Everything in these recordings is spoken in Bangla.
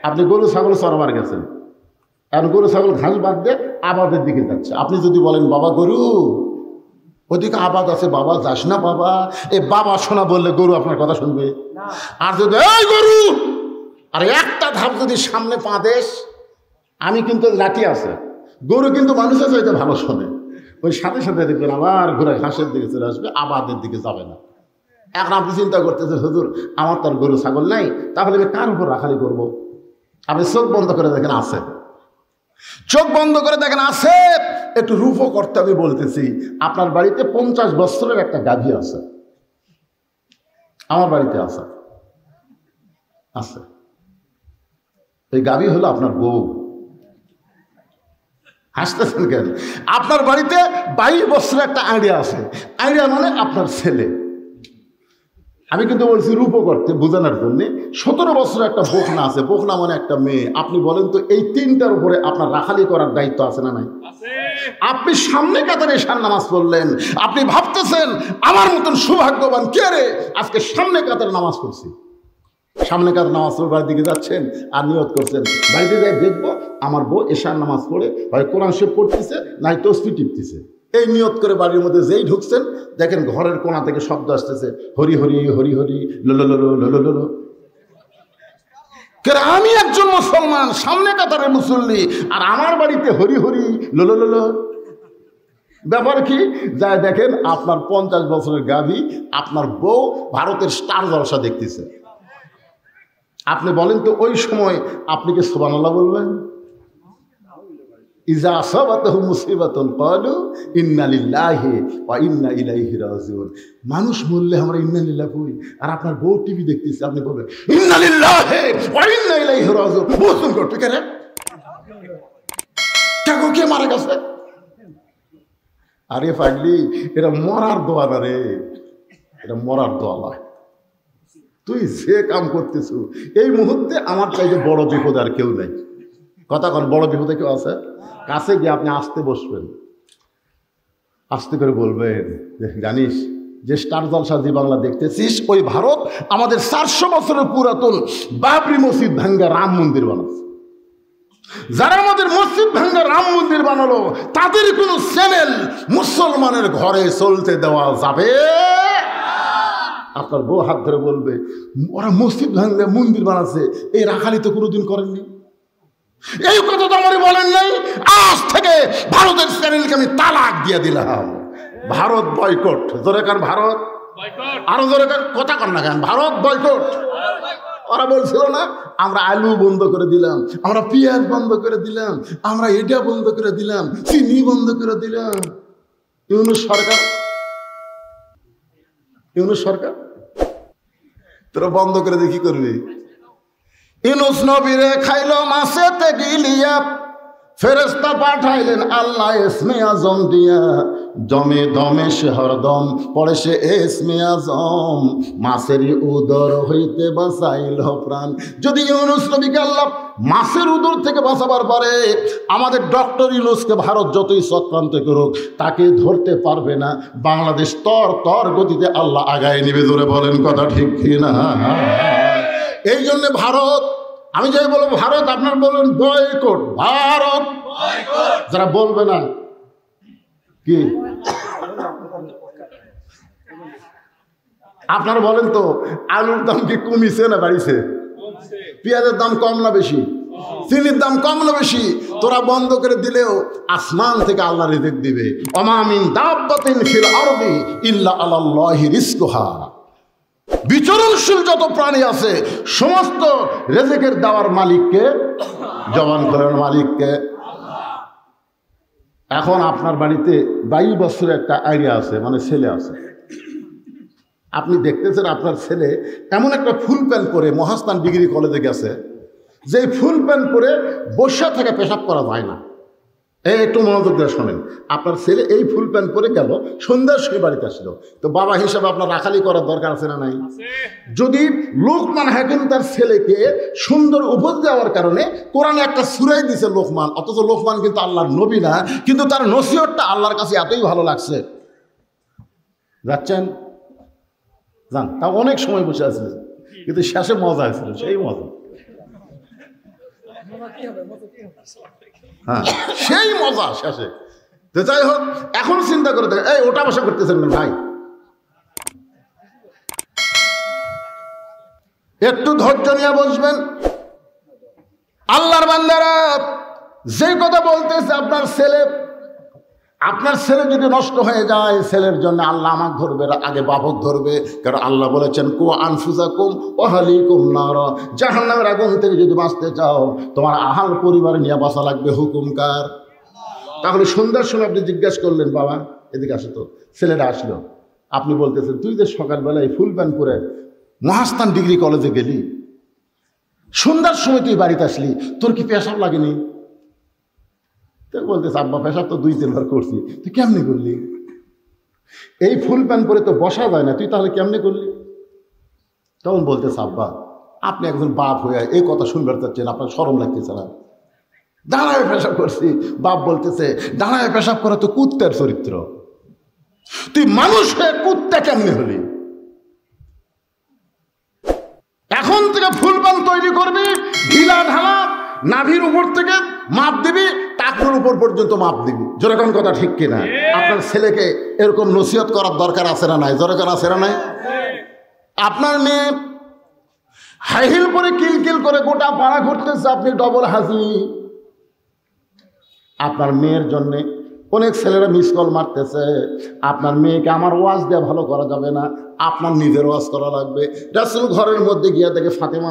আপনি গরু ছাগল চরবার গেছেন, এখন গরু ছাগল ঘাস বাদ দিয়ে আবাদের দিকে যাচ্ছে। আপনি যদি বলেন বাবা গরু ওদিকে আবাদ আছে, বাবা যাস না বাবা, এ বাবা শোনা বললে গরু আপনার কথা শুনবে? আর যদি এই গরু আর একটা ধাপ যদি সামনে পা দেশ, আমি কিন্তু লাঠি আছে, গরু কিন্তু মানুষের চাইতে ভালো শোনে, ওই সাথে সাথে দেখবেন আবার ঘুরে ঘাসের দিকে চলে আসবে, আবাদের দিকে যাবে না। এখন আপনি চিন্তা করতেছেন হুজুর আমার তার গরু ছাগল নাই, তাহলে আমি কার উপর রাখালি করবো? আপনি চোখ বন্ধ করে দেখেন আছে, চোখ বন্ধ করে দেখেন আছে। একটু রূপও করতে আমি বলতেছি, আপনার বাড়িতে 50 বছরের একটা গাভী আছে, আমার বাড়িতে আছে, আছে। এই গাভী হলো আপনার বউ। হাসতেছেন কেন? আপনার বাড়িতে 22 বছরের একটা আইডিয়া আছে, আইডিয়া মানে আপনার ছেলে। আমি কিন্তু বলছি রূপও করতে বোঝানোর জন্য। 17 বছরের একটা বোকনা আছে, বোকনা মানে একটা মেয়ে। আপনি বলেন তো এই 3টার উপরে আপনার রাখালি করার দায়িত্ব আছে না নাই? আপনি সামনে কাতারে এশার নামাজ পড়লেন, আপনি ভাবতেছেন আমার মতন সৌভাগ্যবান কে রে, আজকে সামনে কাতারে নামাজ পড়ছি। সামনে কাতার নামাজ পড়ে বাড়ির দিকে যাচ্ছেন আর নিয়ত করছেন বাড়িতে যাই দেখবো আমার বউ এশার নামাজ পড়ে হয় কোরআন শরীফ পড়তেছে নাই তসবিহ টিপতেছে। এই নিয়ত করে বাড়ির মধ্যে যেই ঢুকছেন দেখেন ঘরের কোণা থেকে শব্দ আসতেছে হরি হরি হরি হরি লোলো লোলো লোলো লোলো। আমি একজন মুসলমান, সামনে কাতারের মুসল্লি, আর আমার বাড়িতে হরি হরি লোলো লোলো। ব্যাপার কি? যায় দেখেন আপনার 50 বছরের গাভী, আপনার বউ ভারতের স্টার জলসা দেখতেছে। আপনি বলেন তো ওই সময় আপনি কি সুবহানাল্লাহ বলবেন? ইজা আসাবাতাহুম মুসিবাতুন ক্বালু ইন্না লিল্লাহি ওয়া ইন্না ইলাইহি রাজিউন। মানুষ বললে আমরা ইন্না লিল্লাহি বলি, আর আপনার বউ টিভি দেখতেছে, আপনি বলবেন ইন্না লিল্লাহি ওয়া ইন্না ইলাইহি রাজিউন। বুঝুন করতে কেন? কাকু কে মারা গেছে? আরে পাগলি, এটা মরার দোয়া না রে, এটা মরার দোয়া নয়। তুই যে কাম করতেছ এই মুহূর্তে আমার চাইতে বড় বিপদ আর কেউ নেই। কথা কন, বড় বিপদে কেউ আছে? কাছে গিয়ে আপনি আসতে বসবেন, আস্তে করে বলবেন জানিস যে স্টার জলসা জি বাংলা দেখতেছিস, ওই ভারত আমাদের 400 বছরের পুরাতন বাবরি মসজিদ ভাঙ্গা রাম মন্দির বানাচ্ছে। যারা আমাদের মসজিদ ভাঙ্গা রাম মন্দির বানালো তাদের কোনো চ্যানেল মুসলমানের ঘরে চলতে দেওয়া যাবে? আপনার বউ হাত ধরে বলবে ওরা মসজিদ ভাঙ্গা মন্দির বানাচ্ছে, এই রাখালি তো কোনোদিন করেননি। এই কথা তো আমার বলেন নাই। আজ থেকে ভারতের চ্যানেলকে আমি তালাক দিয়ে দিলাম। ভারত বয়কট। জোরে কার ভারত, আরো জোরে কার, কথা কর না কেন? ভারত বয়কট। ওরা বলছিল না আমরা আলু বন্ধ করে দিলাম, আমরা পেঁয়াজ বন্ধ করে দিলাম, আমরা এটা বন্ধ করে দিলাম, চিনি বন্ধ করে দিলাম। ইউনূস সরকার তোরা বন্ধ করে দিয়ে কি করবি? ইউনূস নবীরে খাইলো মাছেতে গিলিয়া, ফেরেশতা পাঠাইলেন আল্লাহ ইসমে আজম দিয়া, দমে দমে সে হরদম পড়ে সে ইসমে আজম, মাছেরই উদর হইতে বাঁচাইল প্রাণ। যদি ইউনূস নবীকে আল্লাহ মাছের উদর থেকে বাঁচাবার পরে আমাদের ডক্টর ইউনূসকে ভারত যতই চক্রান্ত করুক তাকে ধরতে পারবে না। বাংলাদেশ তর তর গতিতে আল্লাহ আগায় নিবে। জোরে বলেন কথা ঠিক কিনা? এই জন্য ভারত, আমি যাই বলবো ভারত, আপনার বলবেন বয়কট। ভারত যারা বলবে না কি আপনারা বলেন তো আলুর দাম কি কমিছে না বাড়িছে? পেঁয়াজের দাম কম না বেশি? চিনির দাম কম না বেশি? তোরা বন্ধ করে দিলেও আসমান থেকে আল্লাহ রিজিক দিবে। ওমা মিন দাব্বাতিন ফিল আরদি ইল্লা আলাল্লাহি রিজকুহা। বিচরণশীল যত প্রাণী আছে সমস্ত রেজেকের দেওয়ার মালিককে, জবান করার মালিককে। এখন আপনার বাড়িতে 22 বছরের একটা আইডিয়া আছে, মানে ছেলে আছে। আপনি দেখতেছেন আপনার ছেলে এমন একটা ফুল প্যান্ট পরে মহাস্থান ডিগ্রি কলেজে গেছে, যে ফুল প্যান্ট পরে বসা থেকে পেশাব করা যায় না। এই একটু মনোযোগ দিয়ে শোনেন, আপনার ছেলে এই ফুল প্যান্ট পরে গেল, সন্ধ্যার সময় বাড়িতে আসলো, তো বাবা হিসাবে আপনার রাখালি করার দরকার আছে না নাই? যদি লোকমান হাকিম তার ছেলেকে সুন্দর উপদেশ দেওয়ার কারণে কোরআনে একটা সূরা দিয়েছে লোকমান, অথচ লোকমান কিন্তু আল্লাহর নবী না, কিন্তু তার নসিহতটা আল্লাহর কাছে এতই ভালো লাগছে, যাচ্ছেন যান, তা অনেক সময় বসে আসলে, কিন্তু শেষে মজা আসছিল, সেই মজা। হ্যাঁ, সেই মজা শেষে। তো যাই হোক, এখন চিন্তা করে দেখেন, এই ওটা বসা করতেছেন না ভাই, একটু ধৈর্য নিয়ে বসবেন। আল্লাহর বান্দারা, যে কথা বলতেছে আপনার ছেলে যদি নষ্ট হয়ে যায়, ছেলের জন্য আল্লাহ আমাকে ধরবে, আগে বাপক ধরবে। কারণ আল্লাহ বলেছেন, কু আনফুসাকুম ওয়া আহলিকুম নার, জাহান্নামের আগুন থেকে যদি বাঁচতে চাও তোমার আহাল পরিবার নিয়ে বাঁচা লাগবে। হুকুম কার? তাহলে সন্ধ্যার সময় আপনি জিজ্ঞাসা করলেন, বাবা এদিকে আসো তো, ছেলেটা আসলো, আপনি বলতেছেন, তুই যে সকালবেলায় ফুল প্যান্ট পরে মহাস্থান ডিগ্রি কলেজে গেলি, সন্ধ্যার সময় তুই বাড়িতে আসলি, তোর কি পেশাব লাগেনি? বলতেছে, আব্বা পেশাব তো 2-3 বার করছি। তুই কেমনি করলি? এই ফুল প্যান্ট পরে তো বসা যায় না, তুই তাহলে কেমনি করলি? তখন বলতেছে, আব্বা আপনি একজন বাপ হয়ে এই কথা শুনবার চাচ্ছেন, আপনার শরম লাগতেছে না? দাঁড়ায় পেশাব করছি। বাপ বলতেছে, দাঁড়ায় পেশাব করা তো কুত্তার চরিত্র, তুই মানুষ হয়ে কুত্তা কেমনি হলি? এখন থেকে ফুল প্যান্ট তৈরি করবি, ঢিলা ঢালা, নাভির উপর থেকে মাপ দিবি, টাকুর উপর পর্যন্ত মাপ দিবি। যেরকম কথা ঠিক কিনা? আপনার ছেলেকে এরকম নসিহত করার দরকার আছে না নাই? যেরকম আছে না নাই? আপনার মেয়ে হাইহিল পরে কিলকিল করে গোটা পাড়া ঘুরতেছে, আপনি ডবল হাসি। আপনার মেয়ের জন্যে অনেক ছেলেরা মিস কল মারতেছে। আপনার মেয়েকে আমার ওয়াজ দেওয়া ভালো করা যাবে না, আপনার নিজের ওয়াজ করা লাগবে। রাসূল ঘরের মধ্যে গিয়া দেখে ফাতেমা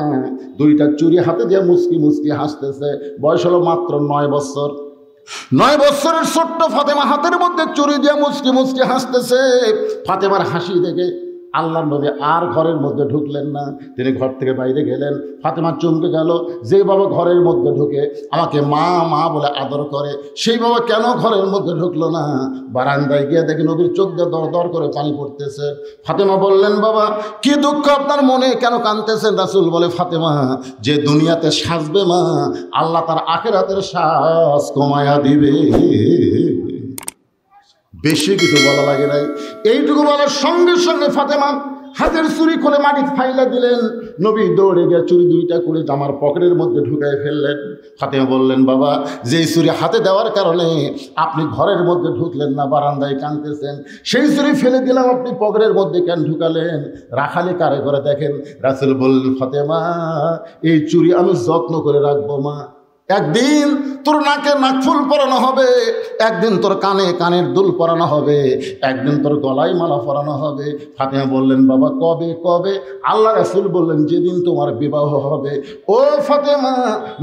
2টা চুড়ি হাতে দিয়ে মুচকি মুচকি হাসতেছে। বয়স হলো মাত্র 9 বছর। 9 বছরের ছোট্ট ফাতেমা হাতের মধ্যে চুড়ি দিয়ে মুচকি মুচকি হাসতেছে। ফাতেমার হাসি দেখে আল্লাহর নবী আর ঘরের মধ্যে ঢুকলেন না, তিনি ঘর থেকে বাইরে গেলেন। ফাতেমা চমকে গেল, যে বাবা ঘরের মধ্যে ঢুকে আমাকে মা মা বলে আদর করে, সেই বাবা কেন ঘরের মধ্যে ঢুকলো না? বারান্দায় গিয়ে দেখে নবীর চোখ দিয়ে দর দর করে পানি পড়তেছে। ফাতেমা বললেন, বাবা কি দুঃখ আপনার মনে, কেন কাঁদতেছেন? রাসূল বলে, ফাতেমা যে দুনিয়াতে সাজবে মা, আল্লাহ তার আখিরাতের সাজ কমায়া দিবে। বেশি কিছু বলা লাগে নাই। এইটুকু বলার সঙ্গে সঙ্গে ফাতেমা হাতের চুরি খুলে মাটি ফাইলা দিলেন। নবী দৌড়ে গিয়ে চুরি 2টা করে জামার পকেটের মধ্যে ঢুকাই ফেললেন। ফাতেমা বললেন, বাবা যেই চুরি হাতে দেওয়ার কারণে আপনি ঘরের মধ্যে ঢুকলেন না, বারান্দায় কাঁদতেছেন, সেই চুরি ফেলে দিলাম, আপনি পকেটের মধ্যে কেন ঢুকালেন? রাখালি কারে করে দেখেন। রাসূল বললেন, ফাতেমা এই চুরি আমি যত্ন করে রাখবো মা। একদিন তোর নাকে নাকফুল পরানো হবে, একদিন তোর কানে কানের দুল পরানো হবে, একদিন তোর গলায় মালা পরানো হবে। ফাতেমা বললেন, বাবা কবে কবে? আল্লাহ রাসূল বললেন, যেদিন তোমার বিবাহ হবে। ও ফাতেমা,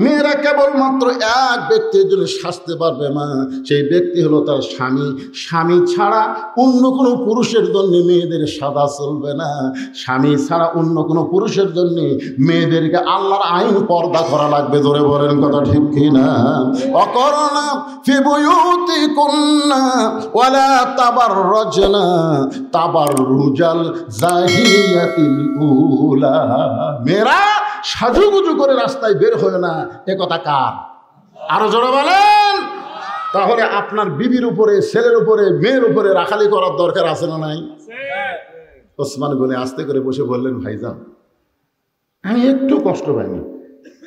মেয়েরা কেবলমাত্র এক ব্যক্তির জন্য সাজতে পারবে মা, সেই ব্যক্তি হলো তার স্বামী। স্বামী ছাড়া অন্য কোনো পুরুষের জন্য মেয়েদের সাদা চলবে না। স্বামী ছাড়া অন্য কোনো পুরুষের জন্য মেয়েদেরকে আল্লাহর আইন পর্দা করা লাগবে। ধরে বলেন কথা ঠিক কিনা? অকরনা ফি বুয়ুতিকুন্না ওয়ালা তাবাররাজনা তাবাররুজাল জাহিলিয়াতিল উলা। মেয়েরা সাজুগুজু করে রাস্তায় বের হয় না, এ কথা কার? আরো জোরে বলেন। তাহলে আপনার বিবির উপরে, ছেলের উপরে, মেয়ের উপরে রাখালি করার দরকার আছে না নাই? ওসমান গনি আস্তে করে বসে বললেন, ভাইজান আমি একটু কষ্ট পাইনি,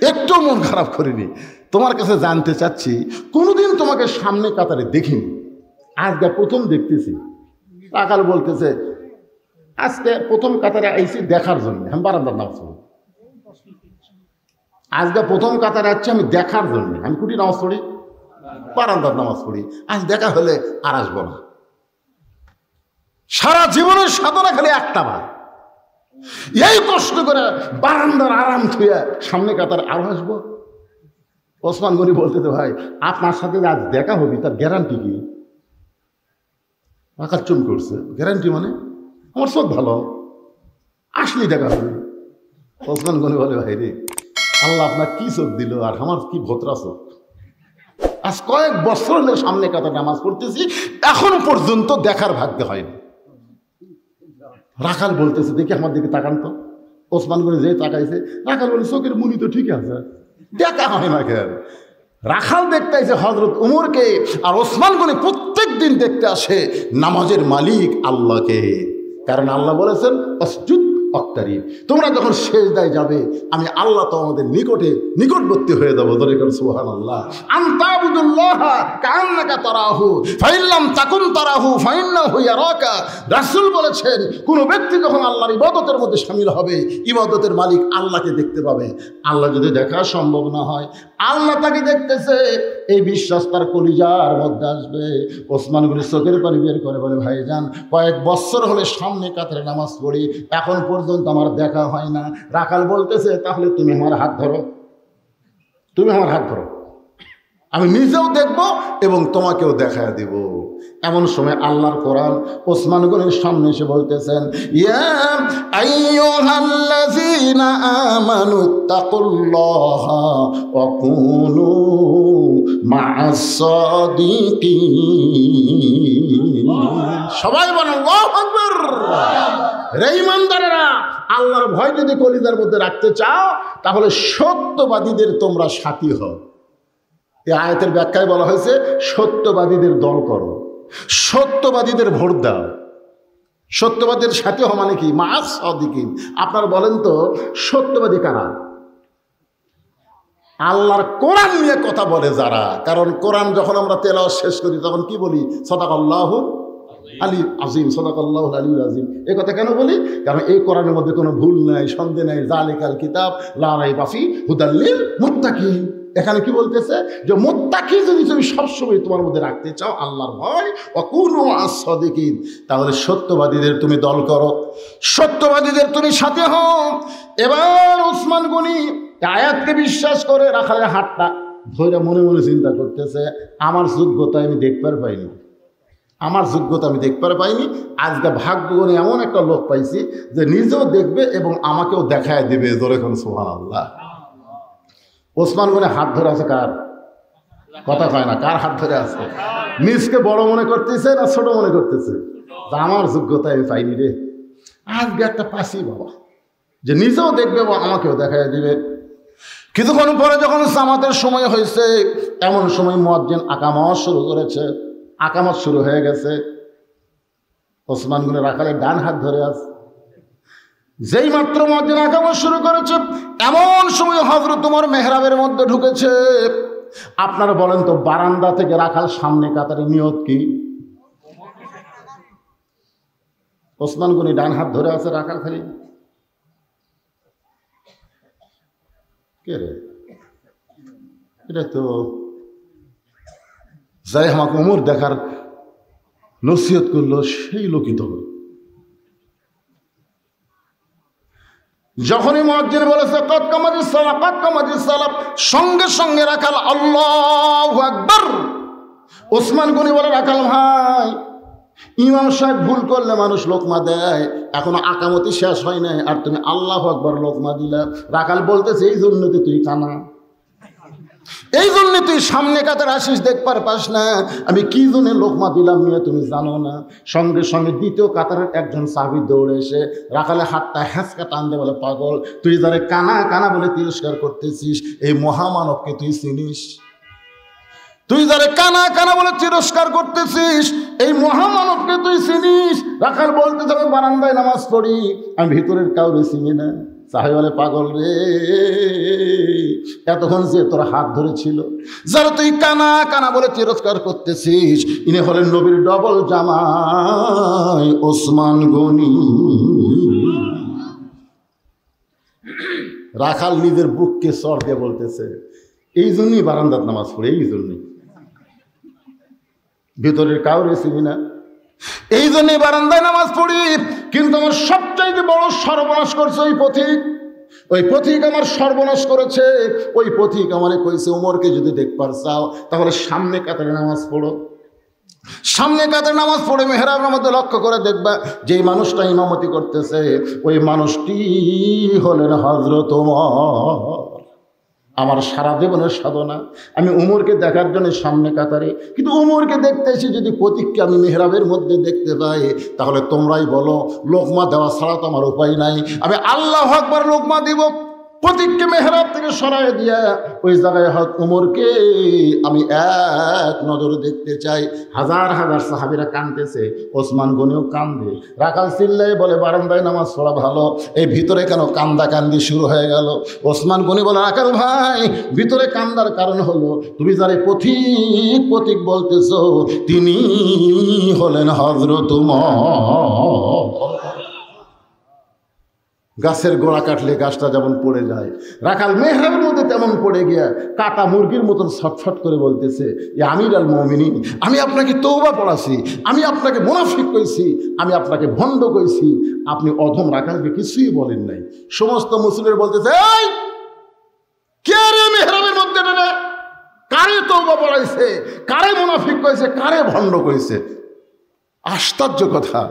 একটু মন খারাপ করিনি, তোমার কাছে জানতে চাচ্ছি, কোনোদিন তোমাকে সামনে কাতারে দেখিনি, আজকে প্রথম দেখতেছি। রাখাল বলতেছে, আজকে প্রথম কাতারে আইছি দেখার জন্য, আমি বারান্দার নামাজ পড়ি। আজকে প্রথম কাতারে আসছি আমি দেখার জন্য, আমি কুটি নামাজ পড়ি, বারান্দার নামাজ পড়ি। আজ দেখা হলে আর আসবো না। সারা জীবনের সাধনা খালি একটা বার, এই কষ্ট করে বারান্দার আরাম থুয়ে সামনে কাতার আরো আসবো। ওসমান গনি বলতেছে, ভাই আপনার সাথে আজ দেখা হবে, তার গ্যারান্টি কি? আকার চুম করছে, গ্যারান্টি মানে আমার সব ভালো, আসলেই দেখা হবে। ওসমান গনি বলে, ভাই রে আল্লাহ আপনার কি চোখ দিল, আর আমার কি ভদ্রা চোখ। আজ কয়েক বছর হলে সামনে কাতার নামাজ পড়তেছি, এখনো পর্যন্ত দেখার ভাগ্য হয়নি। রাখাল বলতেছে, দেখি আমার দিকে তাকান তো। ওসমান গনি যে তাকাইছে, রাখাল বলে, চোখের মুনি তো ঠিক আছে, দেখা হয় না কেন? রাখাল দেখতে আসে হযরত উমরকে, আর ওসমান গনি প্রত্যেক দিন দেখতে আসে নামাজের মালিক আল্লাহকে। কারণ আল্লাহ বলেছেন, আসজুদ অক্তারিব। তোমরা যখন সেজদায় যাবে আমি আল্লাহ তোমাদের নিকটবর্তী হয়ে যাবো। ধরে কর সুবহানাল্লাহ। আনতাবুদুল্লাহ কাআন্নাকা তারাহু ফাইল্লাম তাকুন তারাহু ফাইন্নাহু ইয়ারাকা। রাসূল বলেছেন কোন ব্যক্তি যখন আল্লাহর ইবাদতের মধ্যে শামিল হবে, ইবাদতের মালিক আল্লাহকে দেখতে পাবে। আল্লাহ যদি দেখা সম্ভব না হয়, আল্লাহ তাকে দেখতেছে, এই বিশ্বাস তার কলিজার মধ্যে আসবে। ওসমান গনি চোখের পানি বের করে বলে, ভাইজান কয়েক বছর হলে সামনে কাতারে নামাজ পড়ি, এখন পর্যন্ত আমার দেখা হয় না। রাখাল বলতেছে, তাহলে তুমি আমার হাত ধরো, তুমি আমার হাত ধরো, আমি নিজেও দেখব এবং তোমাকেও দেখায় দিব। এমন সময় আল্লাহর কোরআন ওসমান গনির সামনে এসে বলতেছেন, ইয়া আইয়ুহাল্লাযীনা আমানুত্তাকুল্লাহা ওয়া কুনু মা'আস সাদিকিন। সবাই বলেন আল্লাহু আকবার। রে ঈমানদারেরা, আল্লাহর ভয় যদি কলিজার মধ্যে রাখতে চাও তাহলে সত্যবাদীদের তোমরা সাথী হও। এই আয়াতের ব্যাখ্যায় বলা হয়েছে সত্যবাদীদের দল করো, সত্যবাদীদের ভোট দাও। সত্যবাদীর সাথে হওয়া মানে কি? মা'আস সাদিকিন। আপনারা বলেন তো সত্যবাদী কারা? আল্লাহর কোরআন নিয়ে কথা বলে যারা। কারণ কোরআন যখন আমরা তেলাওয়াত শেষ করি তখন কি বলি? সাদাকাল্লাহু আলী আজিম, সাদাকাল্লাহু আলিয়্যুল আযীম। এই কথা কেন বলি? কারণ এই কোরআনের মধ্যে কোনো ভুল নাই, সন্দেহ নাই। যালিকাল কিতাব লা রাইবা ফি হুদাল লিল মুত্তাকিন। এখানে কি বলতেছে? যে মুত্তাকি যদি তুমি সবসময় তোমার মধ্যে রাখতে চাও আল্লাহর ভয়, ওয়াকুনু আস-সাদিকিন, তাহলে সত্যবাদীদের তুমি দল করো, সত্যবাদীদের তুমি সাথে হও। এবার ওসমান গনি আয়াতকে বিশ্বাস করে রাখালের হাতটা ধরে মনে মনে চিন্তা করতেছে, আমার যোগ্যতা আমি দেখবার পাইনি, আমার যোগ্যতা আমি দেখবার পাইনি। আজকে ভাগ্য করে এমন একটা লোক পাইছি যে নিজেও দেখবে এবং আমাকেও দেখায় দেবে। ধরে কোন সুবহানাল্লাহ। ওসমান গনি হাত ধরে আছে কার? কথা কয় না, কার হাত ধরে আছে? নিজকে বড় মনে করতেছে না ছোট মনে করতেছে? আমার যোগ্যতা আমি পাইনি রে, আজকে একটা পাশি বাবা, যে নিজেও দেখবে এবং আমাকেও দেখায় দিবে। কিছুক্ষণ পরে যখন জামাতের সময় হয়েছে, এমন সময় মুয়াজ্জিন আকামত শুরু করেছে। আকামত শুরু হয়ে গেছে। ওসমান গনি রাখালের ডান হাত ধরে আছে। যেই মাত্র মুয়াজ্জিন আকামত শুরু করেছে, এমন সময় হযরত ওমর মেহরাবের মধ্যে ঢুকেছে। আপনারা বলেন তো বারান্দা থেকে রাখাল সামনে কাতারে নিয়ত কি? ওসমান গনি ডান হাত ধরে আছে, রাখাল খালি কে রে? এটা তো যাই আমাকে ওমর দেখার নসিহত করলো সেই লোকই তো। যখনই মুয়াজ্জিন বলেছে কদ কামাতিস সালাত, কদ কামাতিস সালাত, সঙ্গে সঙ্গে রাখাল আল্লাহু আকবার। ওসমান গনি বলে, রাখাল ভাই, ইমাম সাহেব ভুল করলে মানুষ লোকমা দেয়, এখনো আকামতি শেষ হয় নাই আর তুমি আল্লাহু আকবার লোকমা দিলা। রাখাল বলতেছে, এই জন্য তো তুই কানা, এই জন্য তুই সামনে কাতার আসিস, দেখবার পাস না আমি কি জন্য লোকমা দিলাম নিয়ে তুমি জানো না। সঙ্গে সঙ্গে দ্বিতীয় কাতারের একজন সাহাবী দৌড়ে এসে রাখালে হাতটা হ্যাঁচকা টান দিয়ে বলে, পাগল, তুই যারা কানা কানা বলে তিরস্কার করতেছিস, এই মহামানবকে তুই চিনিস? তুই যারা কানা কানা বলে তিরস্কার করতেছিস, এই মহামানবকে তুই চিনিস? রাখাল বলতেছে, আমি বারান্দায় নামাজ পড়ি, আমি ভিতরের কাউরে চিনি না। সাহেব বলে, পাগল রে, এতক্ষণ যে তোর হাত ধরেছিল, যারা তুই কানা কানা বলে তিরস্কার করতেছিস, ইনি হলেন নবীর ডবল জামাই ওসমান গনি। রাখাল নিজের বুককে চড় দিয়ে বলতেছে, এই জন্যই বারান্দাত নামাজ পড়ে, এই জন্যই, ভিতরের কাউরে চিনি না, এই জন্যই বারান্দায় নামাজ পড়ি। কিন্তু আমার সবচাইতে বড় সর্বনাশ করছে ওই পথিক, ওই পথিক আমার সর্বনাশ করেছে। ওই পথিক আমারে কইছে, ওমরকে যদি দেখবার চাও তাহলে সামনে কাতারে নামাজ পড়ো, সামনে কাতারে নামাজ পড়ে মেহরাবের মধ্যে লক্ষ্য করে দেখবা যেই মানুষটা ইমামতি করতেছে ওই মানুষটি হলেন হযরত ওমর। আমার সারা জীবনের সাধনা, আমি ওমরকে দেখার জন্য সামনে কাতারে, কিন্তু ওমরকে দেখতে এসে যদি পথিককে আমি মেহরাবের মধ্যে দেখতে পাই, তাহলে তোমরাই বলো লোকমা দেওয়া ছাড়া তো আমার উপায় নাই, আমি আল্লাহু আকবার লোকমা দিব। প্রতীককে মেহরাব থেকে সরায় দিয়া ওই জায়গায় হযরত ওমরকে আমি এক নজরে দেখতে চাই। হাজার হাজার সাহাবীরা কাঁদতেছে, ওসমান গনিও কান্দে। রাখাল চিল্লাই বলে বারান্দায় নামাজ পড়া ভালো, এই ভিতরে কেন কান্দা কান্দি শুরু হয়ে গেল? ওসমান গনি বলে রাখাল ভাই, ভিতরে কান্দার কারণ হলো তুমি যারে প্রতীক বলতেছো তিনি হলেন হযরত ওমর। গাছের গোড়া কাটলে গাছটা যেমন পড়ে যায়, রাখাল মেহরাবের মধ্যে তেমন পড়ে গিয়া কাটা মুরগির মতন ছটফট করে বলতেছে, আমির আল মুমিনিন, আমি আপনাকে তওবা পড়াছি, আমি আপনাকে মুনাফিক কইছি, আমি আপনাকে ভণ্ড কইছি, আপনি অধম রাখালকে কিছুই বলেন নাই। সমস্ত মুসলিম বলতেছে, এই কে রে মেহরাবের মধ্যে নেবে? কারে তওবা পড়াইছে, কারে মুনাফিক কইছে, কারে ভণ্ড কইছে? আশ্চর্য কথা।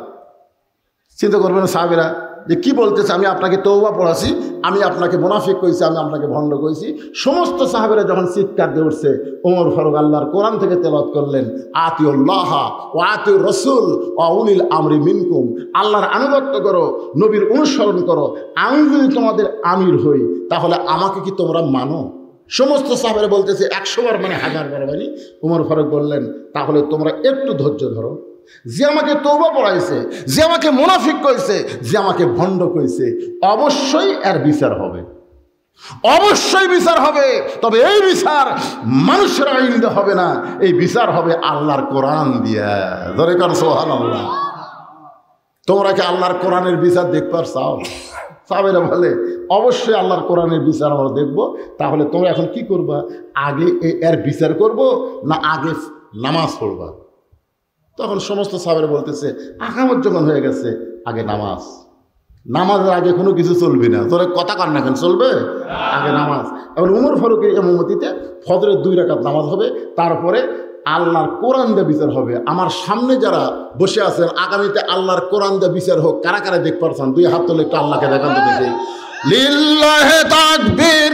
চিন্তা করবেন সাহাবীরা যে কি বলতেছে, আমি আপনাকে তওবা পড়াছি, আমি আপনাকে মুনাফিক কইছি, আমি আপনাকে ভণ্ড কইছি। সমস্ত সাহাবীরা যখন চিৎকার দিয়ে উঠছে, ওমর ফারুক আল্লাহর কোরআন থেকে তেলাওয়াত করলেন, আতিউল্লাহ ওয়া আতিউর রাসূল ওয়া উলিল আমরি মিনকুম, আল্লাহর আনুগত্য করো, নবীর অনুসরণ করো, আমি যদি তোমাদের আমির হই তাহলে আমাকে কি তোমরা মানো? সমস্ত সাহাবীরা বলতেছে 100 বার মানে 1000 বার বানি। ওমর ফারুক বললেন, তাহলে তোমরা একটু ধৈর্য ধরো, যে আমাকে তওবা পড়াইছে, যে আমাকে মুনাফিক কইছে, যে আমাকে ভণ্ড কইছে, অবশ্যই এর বিচার হবে, অবশ্যই বিচার হবে। তবে এই বিচার মানুষের আইন দিয়ে হবে না, এই বিচার হবে আল্লাহর কোরআন দিয়া। ধরে কার সুবহানাল্লাহ। তোমরা কি আল্লাহর কোরআনের বিচার দেখতে চাও? সাহাবীরা বলে, অবশ্যই আল্লাহর কোরআনের বিচার আমরা দেখব। তাহলে তোমরা এখন কি করবা? আগে এর বিচার করব না আগে নামাজ পড়বা? তখন সমস্ত সাহাবীরা বলতেছে, আকামত যখন হয়ে গেছে আগে নামাজ, নামাজের আগে কোনো কিছু চলবে না। তোরা কথা কার না কেন চলবে? আগে নামাজ। এখন উমর ফারুকের ইমামতিতে ফজরের 2 রাকাত নামাজ হবে, তারপরে আল্লাহর কোরআন দিয়ে বিচার হবে। আমার সামনে যারা বসে আছেন, আগামীতে আল্লাহর কোরআন দিয়ে বিচার হোক, কারা কারা দেখতে পারছেন? 2 হাত তুলে একটু আল্লাহকে দেখান তো দেখি। লিল্লাহি তাকবীর,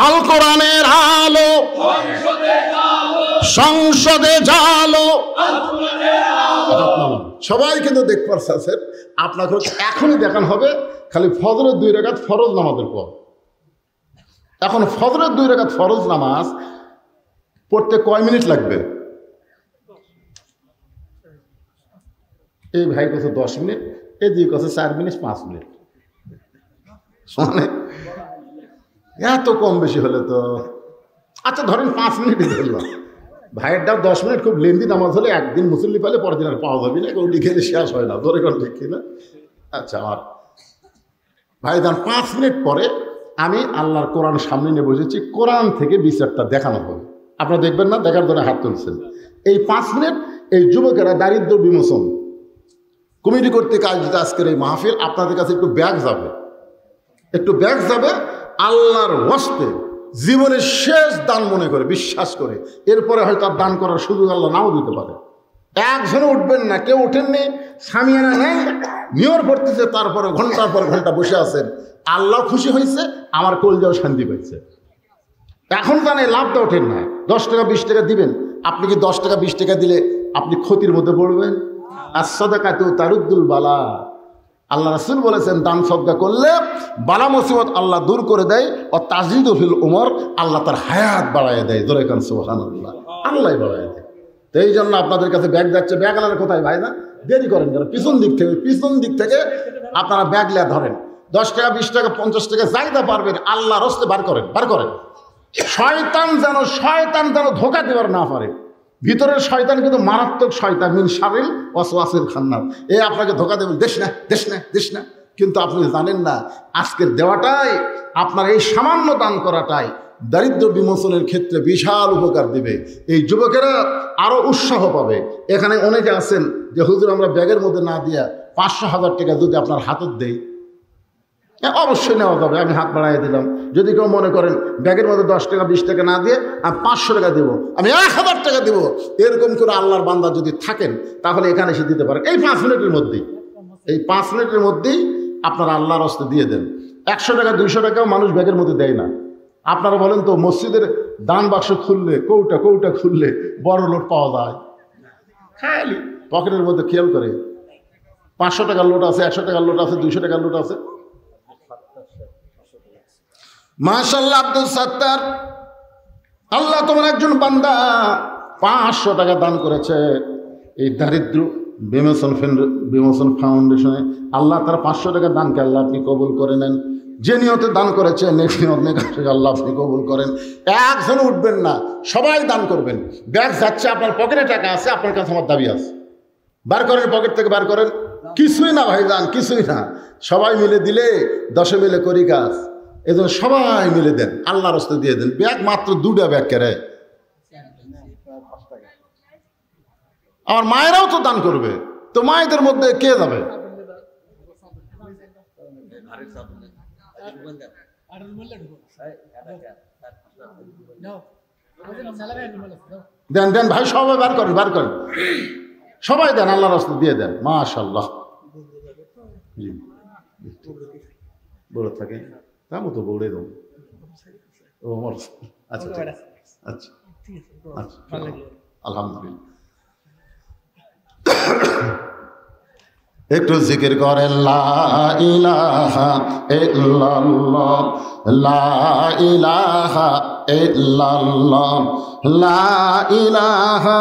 আল কোরআনের আলো সংসদে জালো। সবাই কিন্তু দেখতে পাচ্ছেন, আপনাকে এখনই দেখানো হবে খালি ফজরের 2 রাকাত ফরজ নামাজের পর। এখন ফজরের 2 রাকাত ফরজ নামাজ পড়তে কয় মিনিট লাগবে? এই ভাই কাছে 10 মিনিট, এই দুই কাছে 4 মিনিট 5 মিনিট, মানে এত কম বেশি হলে তো আচ্ছা ধরেন 5 মিনিটই ধরলাম। ভাইয়েরটাও 10 মিনিট, খুব লেন্দি নামাজ হলে একদিন মুসল্লি পেলে পরের দিন আর পাওয়া যাবে না, কেউ লিখে শেষ হয় না। ধরে কোন ঠিক কিনা? আচ্ছা আমার ভাই যান 5 মিনিট পরে আমি আল্লাহর কোরআন সামনে নিয়ে বসেছি, কোরআন থেকে বিচারটা দেখানো হবে। আপনারা দেখবেন না? দেখার জন্য হাত তুলছেন। এই 5 মিনিট এই যুবকেরা দারিদ্র বিমোচন কমিটি কর্তৃক আয়োজিত আজকের এই মাহফিল আপনাদের কাছে একটু ব্যাগ যাবে, একটু ব্যাগ যাবে আল্লাহর ওয়াস্তে, জীবনের শেষ দান মনে করে, বিশ্বাস করে। এরপরে হয়তো আর দান করার সুযোগ আল্লাহ নাও দিতে পারে। একজনে উঠবেন না, কেউ ওঠেননি, সামিয়ানা নেই, নিয়র পড়তেছে, তারপরে ঘন্টার পর ঘন্টা বসে আছেন। আল্লাহ খুশি হয়েছে, আমার কলজাও শান্তি পাইছে। এখন জানে লাভটা ওঠেন না। 10 টাকা 20 টাকা দিবেন, আপনি কি 10 টাকা 20 টাকা দিলে আপনি ক্ষতির মধ্যে পড়বেন? আর সাদাকাতু তারুদ্দুল বালা, আল্লাহ রাসূল বলেছেন দান সদকা করলে বালা মুসিবত আল্লাহ দূর করে দেয়। ও তাজিদু ফিল উমর, আল্লাহ তার হায়াত বাড়ায় দেয়। ধরে কান সুবহানাল্লাহ, আল্লাহ বাড়ায় দেয়। তো এই জন্য আপনাদের কাছে ব্যাগ যাচ্ছে, ব্যাগ আলার কোথায় ভাই? না দেরি করেন কেন? পিছন দিক থেকে আপনারা ব্যাগ লিয়া ধরেন। 10 টাকা 20 টাকা 50 টাকা যাইতে পারবেন, আল্লাহ রস্তে বার করেন। শয়তান যেন ধোঁকা দেওয়ার না পারে। ভিতরের শয়তান কিন্তু মারাত্মক শয়তান, মিন শারিল ওয়াসওয়াসিল খান্নাস। এ আপনাকে ধোঁকা দেবেন, দেশ না। কিন্তু আপনি জানেন না, আজকের দেওয়াটাই, আপনার এই সামান্য দান করাটাই দারিদ্র বিমোচনের ক্ষেত্রে বিশাল উপকার দিবে। এই যুবকেরা আরো উৎসাহ পাবে। এখানে অনেকে আছেন যে হুজুর আমরা ব্যাগের মধ্যে না দিয়া 500-1000 টাকা যদি আপনার হাতত দেই, অবশ্যই নেওয়া যাবে। আমি হাত বাড়াই দিলাম। যদি কেউ মনে করেন ব্যাগের মধ্যে 10 টাকা 20 টাকা না দিয়ে আমি 500 টাকা দেবো, আমি 1000 টাকা দেবো, এরকম করে আল্লাহর বান্দা যদি থাকেন তাহলে এখানে এসে দিতে পারেন। এই 5 মিনিটের মধ্যেই আপনারা আল্লাহর হস্তে দিয়ে দেন। 100 টাকা 200 টাকাও মানুষ ব্যাগের মধ্যে দেয় না। আপনারা বলেন তো, মসজিদের দান বাক্স খুললে, কৌটা খুললে বড় লোট পাওয়া যায়? খালি পকেটের মধ্যে খেয়াল করে 500 টাকার লোট আছে, 100 টাকার লোট আছে, 200 টাকার লোট আছে। মাশাআল্লাহ আব্দুল সাত্তার, আল্লাহ তোমার একজন বান্দা 500 টাকা দান করেছে এই দারিদ্র বিমোচন ফাউন্ডেশনে। আল্লাহ তার 500 টাকা দানকে আল্লাহ আপনি কবুল করে নেন। যে নিয়তে দান করেছে আল্লাহ আপনি কবুল করেন। একজন উঠবেন না, সবাই দান করবেন। ব্যাগ যাচ্ছে, আপনার পকেটে টাকা আছে, আপনার কাছে আমার দাবি আছে, বার করেন, পকেট থেকে বার করেন। কিছুই না ভাইজান, কিছুই না, সবাই মিলে দিলে 10 মিলে করি কাজ। এই জন্য সবাই মিলে দেন, আল্লাহর রাস্তায় দিয়ে দেন। ব্যাগ মাত্র 2টা ব্যাগ কেরে। আমার মায়েরাও তো দান করবে, তো মায়েদের মধ্যে কে যাবে? দেন দেন ভাই, সবাই বার করেন, বার করেন, সবাই দেন, আল্লাহর রাস্তায় দিয়ে দেন। মাশাআল্লাহ। বড় থাকে তেমন তো বৌড়ে দেবো। ও আমার আচ্ছা আচ্ছা আচ্ছা, আলহামদুলিল্লাহ। একটু জিকির করেন, লা ইলাহা ইল্লাল্লাহ, লা ইলাহা ইল্লাল্লাহ, লা ইলাহা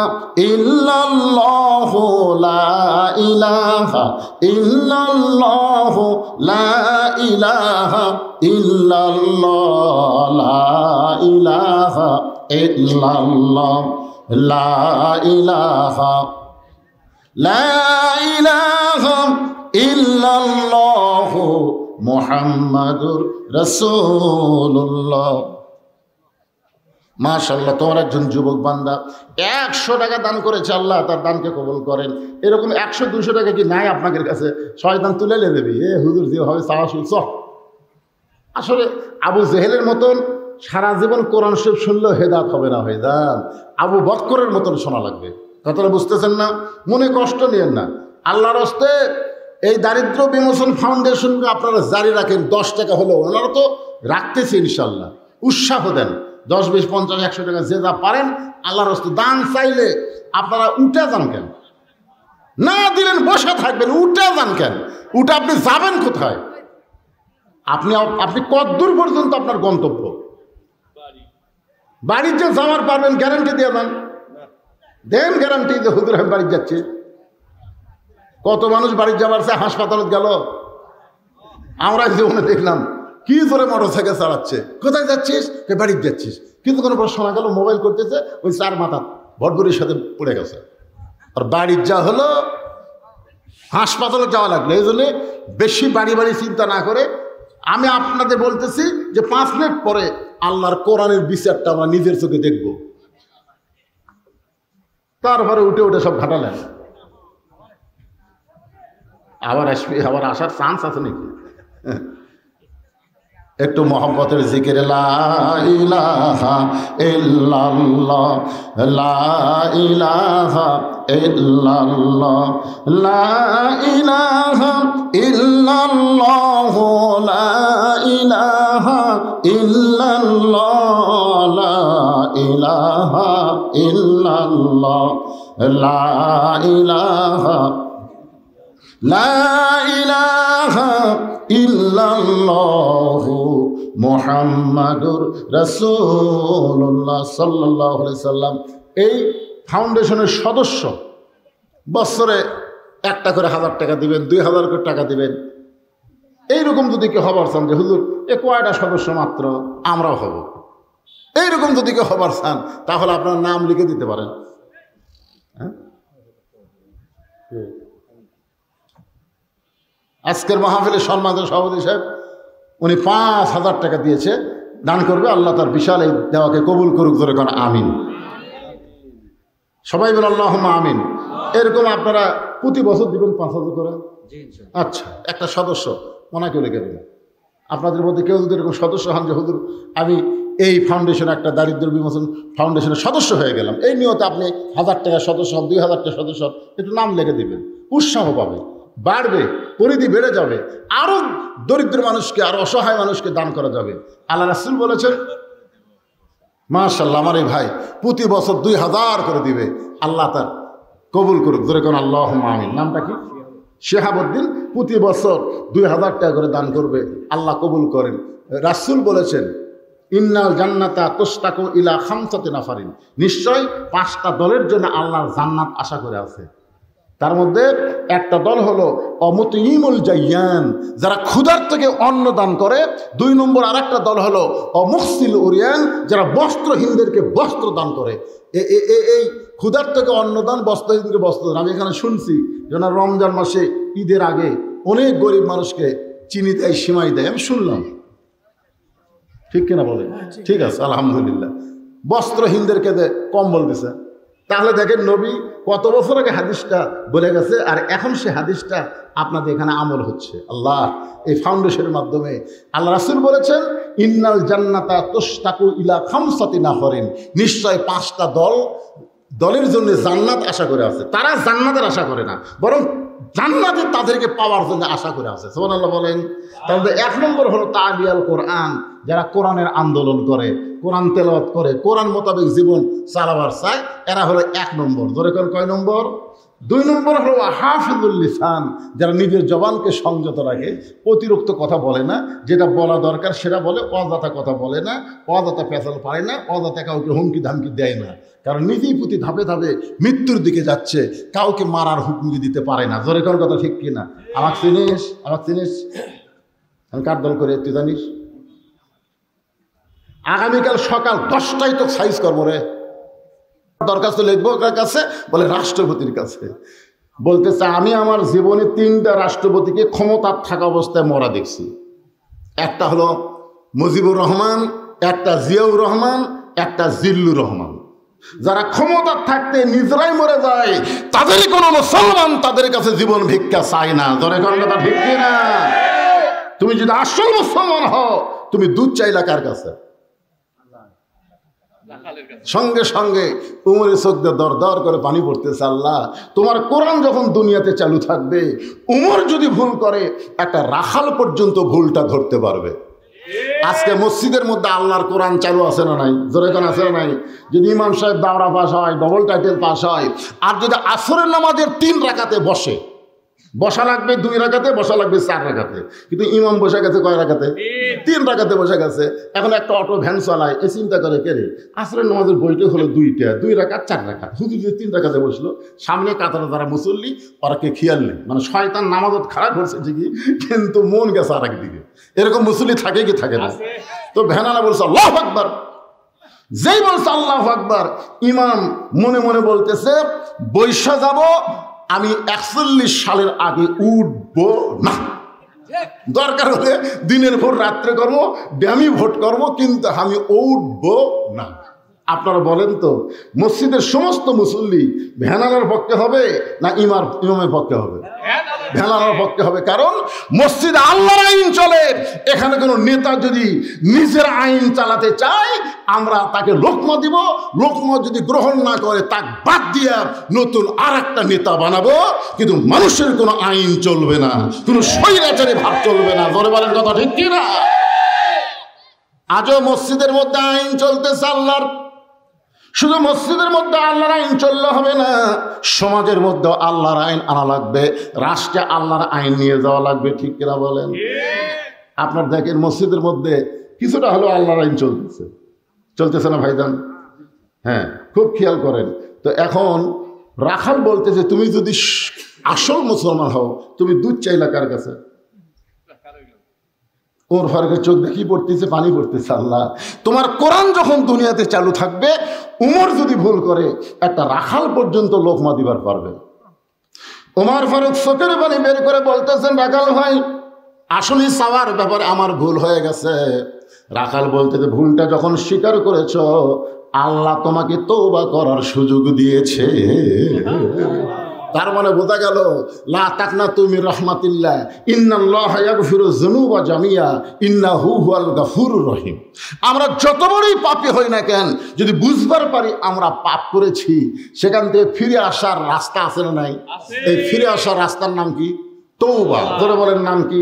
ইল্লাল্লাহ, লা ইলাহা ইল্লাল্লাহ, লা ইলাহা ইল্লাল্লাহ, লা ইলাহা ইল্লাল্লাহ, লা ইলাহা লা ইলাহা ইল্লাল্লাহু মুহাম্মাদুর রাসূলুল্লাহ। মাশাআল্লাহ, তোমার একজন যুবক বান্দা 100 টাকা দান করেছে, আল্লাহ তার দানকে কবুল করেন। এরকম 100-200 টাকা কি নাই আপনাদের কাছে? শয়তান তুলে নিয়ে দেবে, এ হুজুর যেভাবে চাওয়া শুনছ। আসলে আবু জেহেলের মতন সারা জীবন কোরআন শরীফ শুনলেও হেদায়েত হবে না ভাইজান, আবু বকরের মতন শোনা লাগবে। কথাটা বুঝতেছেন না? মনে কষ্ট নিয়েন না। আল্লাহর হস্তে এই দারিদ্র বিমোচন ফাউন্ডেশনকে আপনারা জারি রাখেন। 10 টাকা হলো, ওনারা তো রাখতেছে ইনশাল্লাহ। উৎসাহ দেন, 10, 20, 50, 100 টাকা যে যা পারেন আল্লাহর হস্তে দান চাইলে আপনারা উঠে যান কেন? না দিলেন বসে থাকবেন, উঠে যান কেন? উঠে আপনি যাবেন কোথায়? আপনি কতদূর পর্যন্ত আপনার গন্তব্য? বাড়ির যে যাওয়ার পারবেন গ্যারান্টি দিয়ে দেন, দেন গ্যারান্টি যে হুজুর আমি বাড়ি যাচ্ছি। কত মানুষ বাড়ি যাবার হাসপাতালে গেল, আমরা জীবনে দেখলাম কি জোরে মোটরসাইকেল চালাচ্ছে। কোথায় যাচ্ছিস? বাড়ি যাচ্ছিস। কিন্তু কোনো প্রশ্ন শোনা গেল মোবাইল করতেছে, ওই 4 মাথা ভটভরির সাথে পড়ে গেছে। আর বাড়ির যা হলো হাসপাতালে যাওয়া লাগলো। এই জন্যে বেশি বাড়ি বাড়ি চিন্তা না করে আমি আপনাদের বলতেছি যে 5 মিনিট পরে আল্লাহর কোরআনের বিচারটা আমরা নিজের চোখে দেখব। তারপরে উঠে উঠে সব ঘাটালেন। আবার আসবে, আবার আসার চান্স আছে নাকি? একটু মহব্বতের জিকির, লা ইলাহা ইল্লাল্লাহ, লা ইলাহা ইল্লাল্লাহ, লা ইলাহা ইল্লাল্লাহ, লা ইলাহা ইল্লাল্লাহ, লা ইলাহা ইল্লাল্লাহ, লা ইলাহা লা ইলাহা ইল্লাল্লাহু মুহাম্মাদুর রাসূলুল্লাহ সাল্লাল্লাহু আলাইহি সাল্লাম। এই ফাউন্ডেশনের সদস্য বছরে একটা করে 1000 টাকা দিবেন, 2000 করে টাকা দিবেন। এইরকম যদি কেউ হবার চান যে হুজুর এ কয়টা সদস্য মাত্র, আমরাও হব, এইরকম যদি কেউ হবার চান তাহলে আপনার নাম লিখে দিতে পারেন। আজকের মাহফিলের সম্মানিত সভাপতি সাহেব উনি 5000 টাকা দিয়েছে, দান করবে। আল্লাহ তার বিশাল এই দেওয়াকে কবুল করুক, জোরে কোন আমিন। সবাই বলেন আল্লাহুম্মা আমিন। এরকম আপনারা প্রতি বছর দিবেন 5000 করে? আচ্ছা, একটা সদস্য মনে করে দেবেন। আপনাদের মধ্যে কেউ যদি এরকম সদস্য হন যে হুজুর আমি এই ফাউন্ডেশন, একটা দারিদ্র বিমোচন ফাউন্ডেশনের সদস্য হয়ে গেলাম, এই নিয়তে আপনি 1000 টাকা সদস্য হন, 2000 টাকা সদস্য হন, একটু নাম লিখে দিবেন। উৎসাহ পাবে, বাড়বে, পরিধি বেড়ে যাবে, আরো দরিদ্র মানুষকে, আরো অসহায় মানুষকে দান করা যাবে। আল্লাহ রাসূল বলেছেন, মাশাআল্লাহ, আমার এই ভাই প্রতি বছর 2000 করে দিবে। আল্লাহ তার কবুল করুক, জোরে কোন আল্লাহুম্মা আমিন। নামটা কি? শিহাবউদ্দিন। প্রতি বছর 2000 টাকা করে দান করবে, আল্লাহ কবুল করেন। রাসূল বলেছেন ইন্নাল জান্নাতা তুশতাকু ইলা খামসাতি নাফারিন, নিশ্চয় 5টা দলের জন্য আল্লাহর জান্নাত আশা করে আছে। তার মধ্যে একটা দল হলো অমুতিমুল জাইয়ান, যারা ক্ষুধার থেকে অন্ন দান করে। 2 নম্বর আরেকটা দল হলো অমুহসিল উরিয়ান, যারা বস্ত্রহীনদেরকে বস্ত্র দান করে। এই ক্ষুধার থেকে অন্নদান, বস্ত্রহীনকে বস্ত্র দান। আমি এখানে শুনছি যেন রমজান মাসে ঈদের আগে অনেক গরিব মানুষকে চিনি দেয়, সিমাই দেয়, আমি শুনলাম। ঠিক কিনা বলে? ঠিক আছে, আলহামদুলিল্লাহ। বস্ত্রহীনদেরকে কম্বল দিছে। তাহলে দেখেন নবী কত বছর আগে হাদিসটা বলে গেছে, আর এখন সে হাদিসটা আপনাদের এখানে আমল হচ্ছে। আল্লাহ এই ফাউন্ডেশনের মাধ্যমে আল্লাহ রাসূল বলেছেন, ইন্নাল জান্নাতা তুশতাকু ইলা খামসাতি নাফারিন, নিশ্চয় 5টা দলের জন্য জান্নাত আশা করে আছে। তারা জান্নাতের আশা করে না, বরং জান্নাতে তাদেরকে পাওয়ার জন্য আশা করে আছে। সুবহানাল্লাহ বলেন। তাহলে 1 নম্বর হলো তালিয়াল কোরআন, যারা কোরআনের আন্দোলন করে, কোরআন তেলাওয়াত করে, কোরআন মোতাবেক জীবন চালাবার চায়, এরা হলো 1 নম্বর। ধরে করেন কয় নম্বর? 2 নম্বর হলো হাফিজুল লিসান, যারা নিজের জবানকে সংযত রাখে, অতিরিক্ত কথা বলে না, যেটা বলা দরকার সেটা বলে, অযথা কথা বলে না, অযথা পেঁচাল পারে না, অযথা কাউকে হুমকি ধামকি দেয় না, কারণ নিজেই প্রতি ধাপে ধাপে মৃত্যুর দিকে যাচ্ছে, কাউকে মারার হুকুমি দিতে পারে না। জোরে কোন কথা ঠিক কিনা? আমাকে চিনিস? আমি কার দল করে তুই জানিস? আগামীকাল সকাল 10টায় তো সাইজ করবো রে। দরখাস্ত লিখবো কার কাছে? বলে রাষ্ট্রপতির কাছে। বলতেছে আমি আমার জীবনে 3টা রাষ্ট্রপতিকে ক্ষমতার থাকা অবস্থায় মরা দেখছি। একটা হলো মুজিবুর রহমান, একটা জিয়াউর রহমান, একটা জিল্লুর রহমান। যারা ক্ষমতার থাকতে নিজেরাই মরে যায়, তাদেরই কোনো মুসলমান তাদের কাছে জীবন ভিক্ষা চায় না। ধরে কোন কথা ঠিক কিনা? তুমি যদি আসল মুসলমান হও, তুমি দুধ চাইলা কার কাছে? সঙ্গে সঙ্গে উমরের চোখ দিয়ে দর দর করে পানি পড়তেছে। আল্লাহ, তোমার কোরআন যখন দুনিয়াতে চালু থাকবে, উমর যদি ভুল করে, একটা রাখাল পর্যন্ত ভুলটা ধরতে পারবে। আজকে মসজিদের মধ্যে আল্লাহর কোরআন চালু আছে না নাই? জোরে কোন আছে না নাই? যদি ইমাম সাহেব দাওরা পাস হয়, ডবল টাইটেল পাস হয়, আর যদি আসরের নামাজের 3 রাকাতে বসা লাগবে 2 রাকাতে, বসা লাগবে 4 রাকাতে, কিন্তু ইমাম বসে গেছে কয় রাকাতে? 3 রাকাতে বসে গেছে। এখন একটা অটো ভ্যান চালায়, এ চিন্তা করে কে রে, আসরের নামাজের বইটা হলো 2 রাকাত 4 রাকাত, হুজুর যে 3 রাকাতে বসলো, সামনে কাতারে যারা মুসল্লি ওরা কে খেয়াল নেই। মানে শয়তান নামাজত খারাপ করছে ঠিকই, কিন্তু মন গেছে আর একদিকে। এরকম মুসল্লি থাকে কি থাকে না? তো ভ্যানালা বলছে আল্লাহু আকবার। যেই বলছে আল্লাহু আকবার, ইমাম মনে মনে বলতেছে বৈশা যাব আমি 41 সালের আগে উঠবো না। দরকার হলে দিনের ভোট রাত্রে করবো, ড্যামি ভোট করবো, কিন্তু আমি উঠবো না। আপনারা বলেন তো, মসজিদের সমস্ত মুসল্লি ভ্যানালার পক্ষে হবে না ইমামের পক্ষে হবে? ভ্যানালার পক্ষে হবে। কারণ মসজিদে আল্লাহর আইন চলে। এখানে কোনো নেতা যদি নিজের আইন চালাতে চায়, আমরা তাকে লোকমা দিব, লোকমা যদি গ্রহণ না করে তাকে বাদ দিয়া নতুন আর একটা নেতা বানাবো। কিন্তু মানুষের কোনো আইন চলবে না, কোনো স্বৈরাচারী ভাব চলবে না। ধরে বলেন কথা ঠিক কিনা? আজও মসজিদের মধ্যে আইন চলতেছে আল্লাহর। শুধু মসজিদের মধ্যে আল্লাহর আইন চললে হবে না, সমাজের মধ্যে আল্লাহর আইন আনা লাগবে, রাষ্ট্রে আল্লাহর আইন নিয়ে যাওয়া লাগবে। ঠিক কিনা বলেন? আপনার দেখেন মসজিদের মধ্যে কিছুটা হলেও আল্লাহর আইন চলতেছে না ভাইজান? হ্যাঁ, খুব খেয়াল করেন। তো এখন রাখাল বলতেছে তুমি যদি আসল মুসলমান হও, তুমি দুধ চাইলা কার কাছে? ওর ফারুকের চোখ দেখি পড়তেছে, পানি পড়তেছে। আল্লাহ, তোমার কোরআন যখন দুনিয়াতে চালু থাকবে, উমর যদি ভুল করে, একটা রাখাল পর্যন্ত লোকমা দিবার পারবে। ওমর ফারুক চোখের পানি বের করে বলতেছেন, রাখাল ভাই, আসলে চাওয়ার ব্যাপারে আমার ভুল হয়ে গেছে। রাখাল বলতেছে, ভুলটা যখন স্বীকার করেছ, আল্লাহ তোমাকে তওবা করার সুযোগ দিয়েছে। তার মানে বোঝা গেল, লা তাকনাতু মির রাহমাতিল্লাহ, ইন্নাল্লাহা ইয়াগফিরু যুনুবা জামিয়া, ইন্নাহু হুয়াল গাফুরুর রহিম। আমরা যত বড়ই পাপী হই না কেন, যদি বুঝবার পারি আমরা পাপ করেছি, সেখান থেকে ফিরে আসার রাস্তা আছে না নাই? এই ফিরে আসার রাস্তার নাম কি? তওবা। ধরে বলেন নাম কি?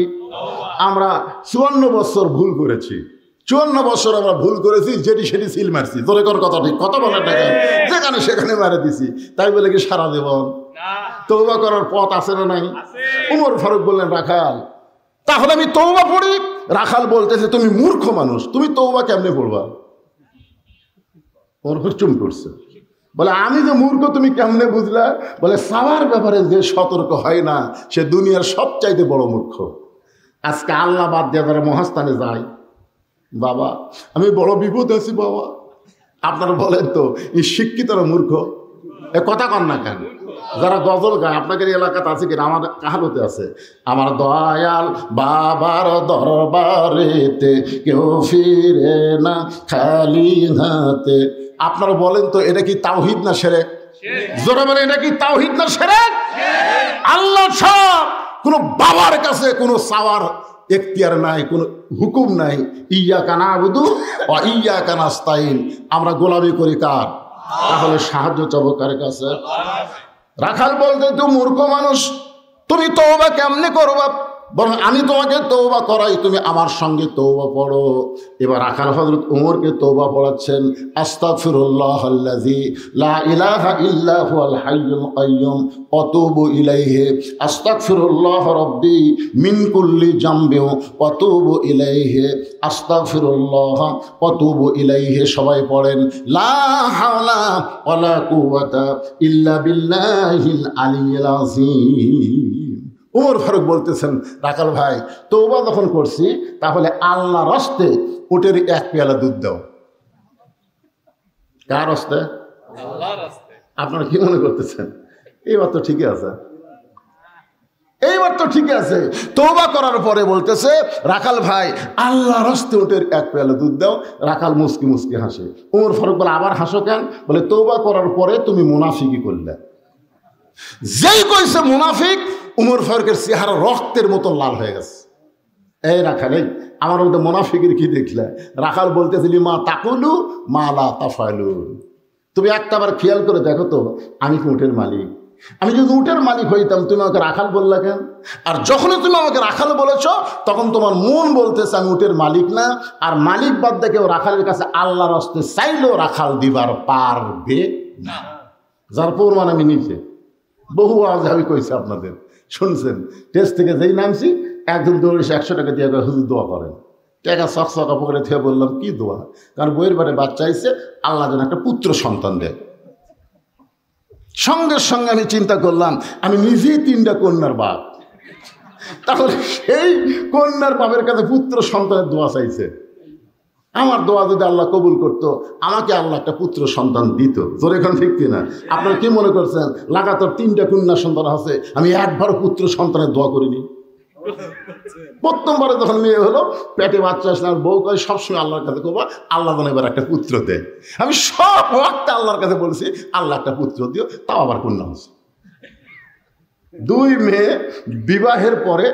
আমরা 54 বছর ভুল করেছি, 54 বছর আমরা ভুল করেছি, যেটি সেটি সিল মারছি। তোরে কর কথা ঠিক, কথা বলার টাকা যেখানে সেখানে মারে দিছি, তাই বলে কি সারা জীবন তওবা করার পথ আছে না নাই? উমর ফারুক বললেন, রাখাল, তাহলে আমি তওবা পড়ি, রাখাল বলতেছে তুমি মূর্খ মানুষ, তুমি তওবা কেমনে পড়বা? ওর উপর চুম করছে, বলে আমি যে মূর্খ তুমি কেমনে বুঝলা? বলে সাওয়ার ব্যাপারে যে সতর্ক হয় না সে দুনিয়ার সবচাইতে বড় মূর্খ। আজকে আল্লাহ বাদ দিয়ে তারা মহাস্থানে যায়, বাবা আমি বড় বিপদ আছি বাবা। আপনারা বলেন তো এই শিক্ষিতরা মূর্খ? এ কথা কন না কেন? যারা গজল গায় আপনাদের এলাকাতে আছে কিনা? আমার কাহালতে আছে, আমার দয়াল বাবার দরবারেতে কেউ ফিরে না খালি হাতে। আপনারা বলেন তো এটা কি তাওহীদ না শিরক? জোরে বলেন এটা কি তাওহীদ না শিরক? আল্লাহ ছাড়া কোনো বাবার কাছে কোনো চাওয়ার এখতিয়ার নাই, কোনো হুকুম নাই। ইয়্যাকা না'বুদু ওয়া ইয়্যাকা নাস্তাইন। আমরা গোলামি করি কার? তাহলে সাহায্য চাবো কার কাছে? রাখাল বলতে তুই মূর্খ মানুষ, তুমি তওবা কেমনে করবা? বরং আমি তোমাকে তওবা করাই, তুমি আমার সঙ্গে তওবা পড়ো। এবার রাখাল হযরত ওমরকে তওবা পড়াচ্ছেন। আস্তাগফিরুল্লাহাল্লাযী লা ইলাহা ইল্লা হুয়াল হাইয়ুল কাইয়্যুম ওয়া তুবু ইলাইহি। আস্তাগফিরুল্লাহ রাব্বি মিন কুল্লি জামবিন ওয়া তুবু ইলাইহি। আস্তাগফিরুল্লাহ ওয়া তুবু ইলাইহি। সবাই পড়েন লা হাওলা ওয়ালা কুওয়াতা ইল্লা বিল্লাহিল আলিয়্যিল আযীম। উমর ফারুক বলতেছেন, রাখাল ভাই তওবা যখন করছি তাহলে আল্লাহর রাস্তে উটের এক পেয়ালা দুধ দাও। কার রাস্তে? আল্লাহর রাস্তে। আপনারা কি মনে করতেছেন? এইবার তো ঠিকই আছে, এইবার তো ঠিকই আছে। তওবা করার পরে বলতেছে রাখাল ভাই আল্লাহর রাস্তে উটের এক পেয়ালা দুধ দাও। রাখাল মুস্কি মুস্কি হাসে। উমর ফারুক বলে আবার হাসো কেন? বলে তওবা করার পরে তুমি মুনাফিকি করলে। যেই কইছে মুনাফিক, উমর ফারুকের চেহারা রক্তের মতো লাল হয়ে গেছে। এই রাখাল, এই আমার মধ্যে মুনাফিকের কি দেখলে? রাখাল বলতেছিলি মা তাকুলু মা লা তাফালু। তুমি একটা বার খেয়াল করে দেখো তো, আমি কি উটের মালিক? আমি যদি উটের মালিক হইতাম তুমি আমাকে রাখাল বললা কেন? আর যখনই তুমি আমাকে রাখাল বলেছ তখন তোমার মন বলতেছে আমি উটের মালিক না। আর মালিক বাদ দিয়ে কেউ রাখালের কাছে আল্লাহর রাস্তে চাইলেও রাখাল দিবার পারবে না। যার প্রমাণ আমি নিজে বহু আজ আমি কইছি, আপনাদের শুনছেন। টেস্ট থেকে যেই নামছি একজন দৌড়ে 100 টাকা দিয়ে হুজুর দোয়া করেন। টাকা চকচকা পকেটে থেকে বললাম কি দোয়া? কারণ বইয়ের বাড়ি বাচ্চা আইছে, আল্লাহ যেন একটা পুত্র সন্তান দেয়। সঙ্গে সঙ্গে আমি চিন্তা করলাম আমি নিজেই 3টা কন্যার বাপ, তাহলে সেই কন্যার বাপের কাছে পুত্র সন্তানের দোয়া চাইছে। আমার দোয়া যদি আল্লাহ কবুল করতো আমাকে আল্লাহ একটা পুত্র সন্তান দিত। তোর এখন ঠিক কিনা? আপনারা কি মনে করছেন লাগাতার 3টা কন্যা সন্তান আছে, আমি একবারও পুত্র সন্তানের দোয়া করিনি? প্রথমবারে যখন মেয়ে হলো, পেটে বাচ্চা আসলে আর বউ কয় সবসময় আল্লাহর কাছে করবা আল্লাহ যেন এবার একটা পুত্র দেয়। আমি সব ওয়াক্ত আল্লাহর কাছে বলছি আল্লাহ একটা পুত্র দিও, তাও আবার কন্যা হচ্ছে। 2 মেয়ে বিবাহের পরে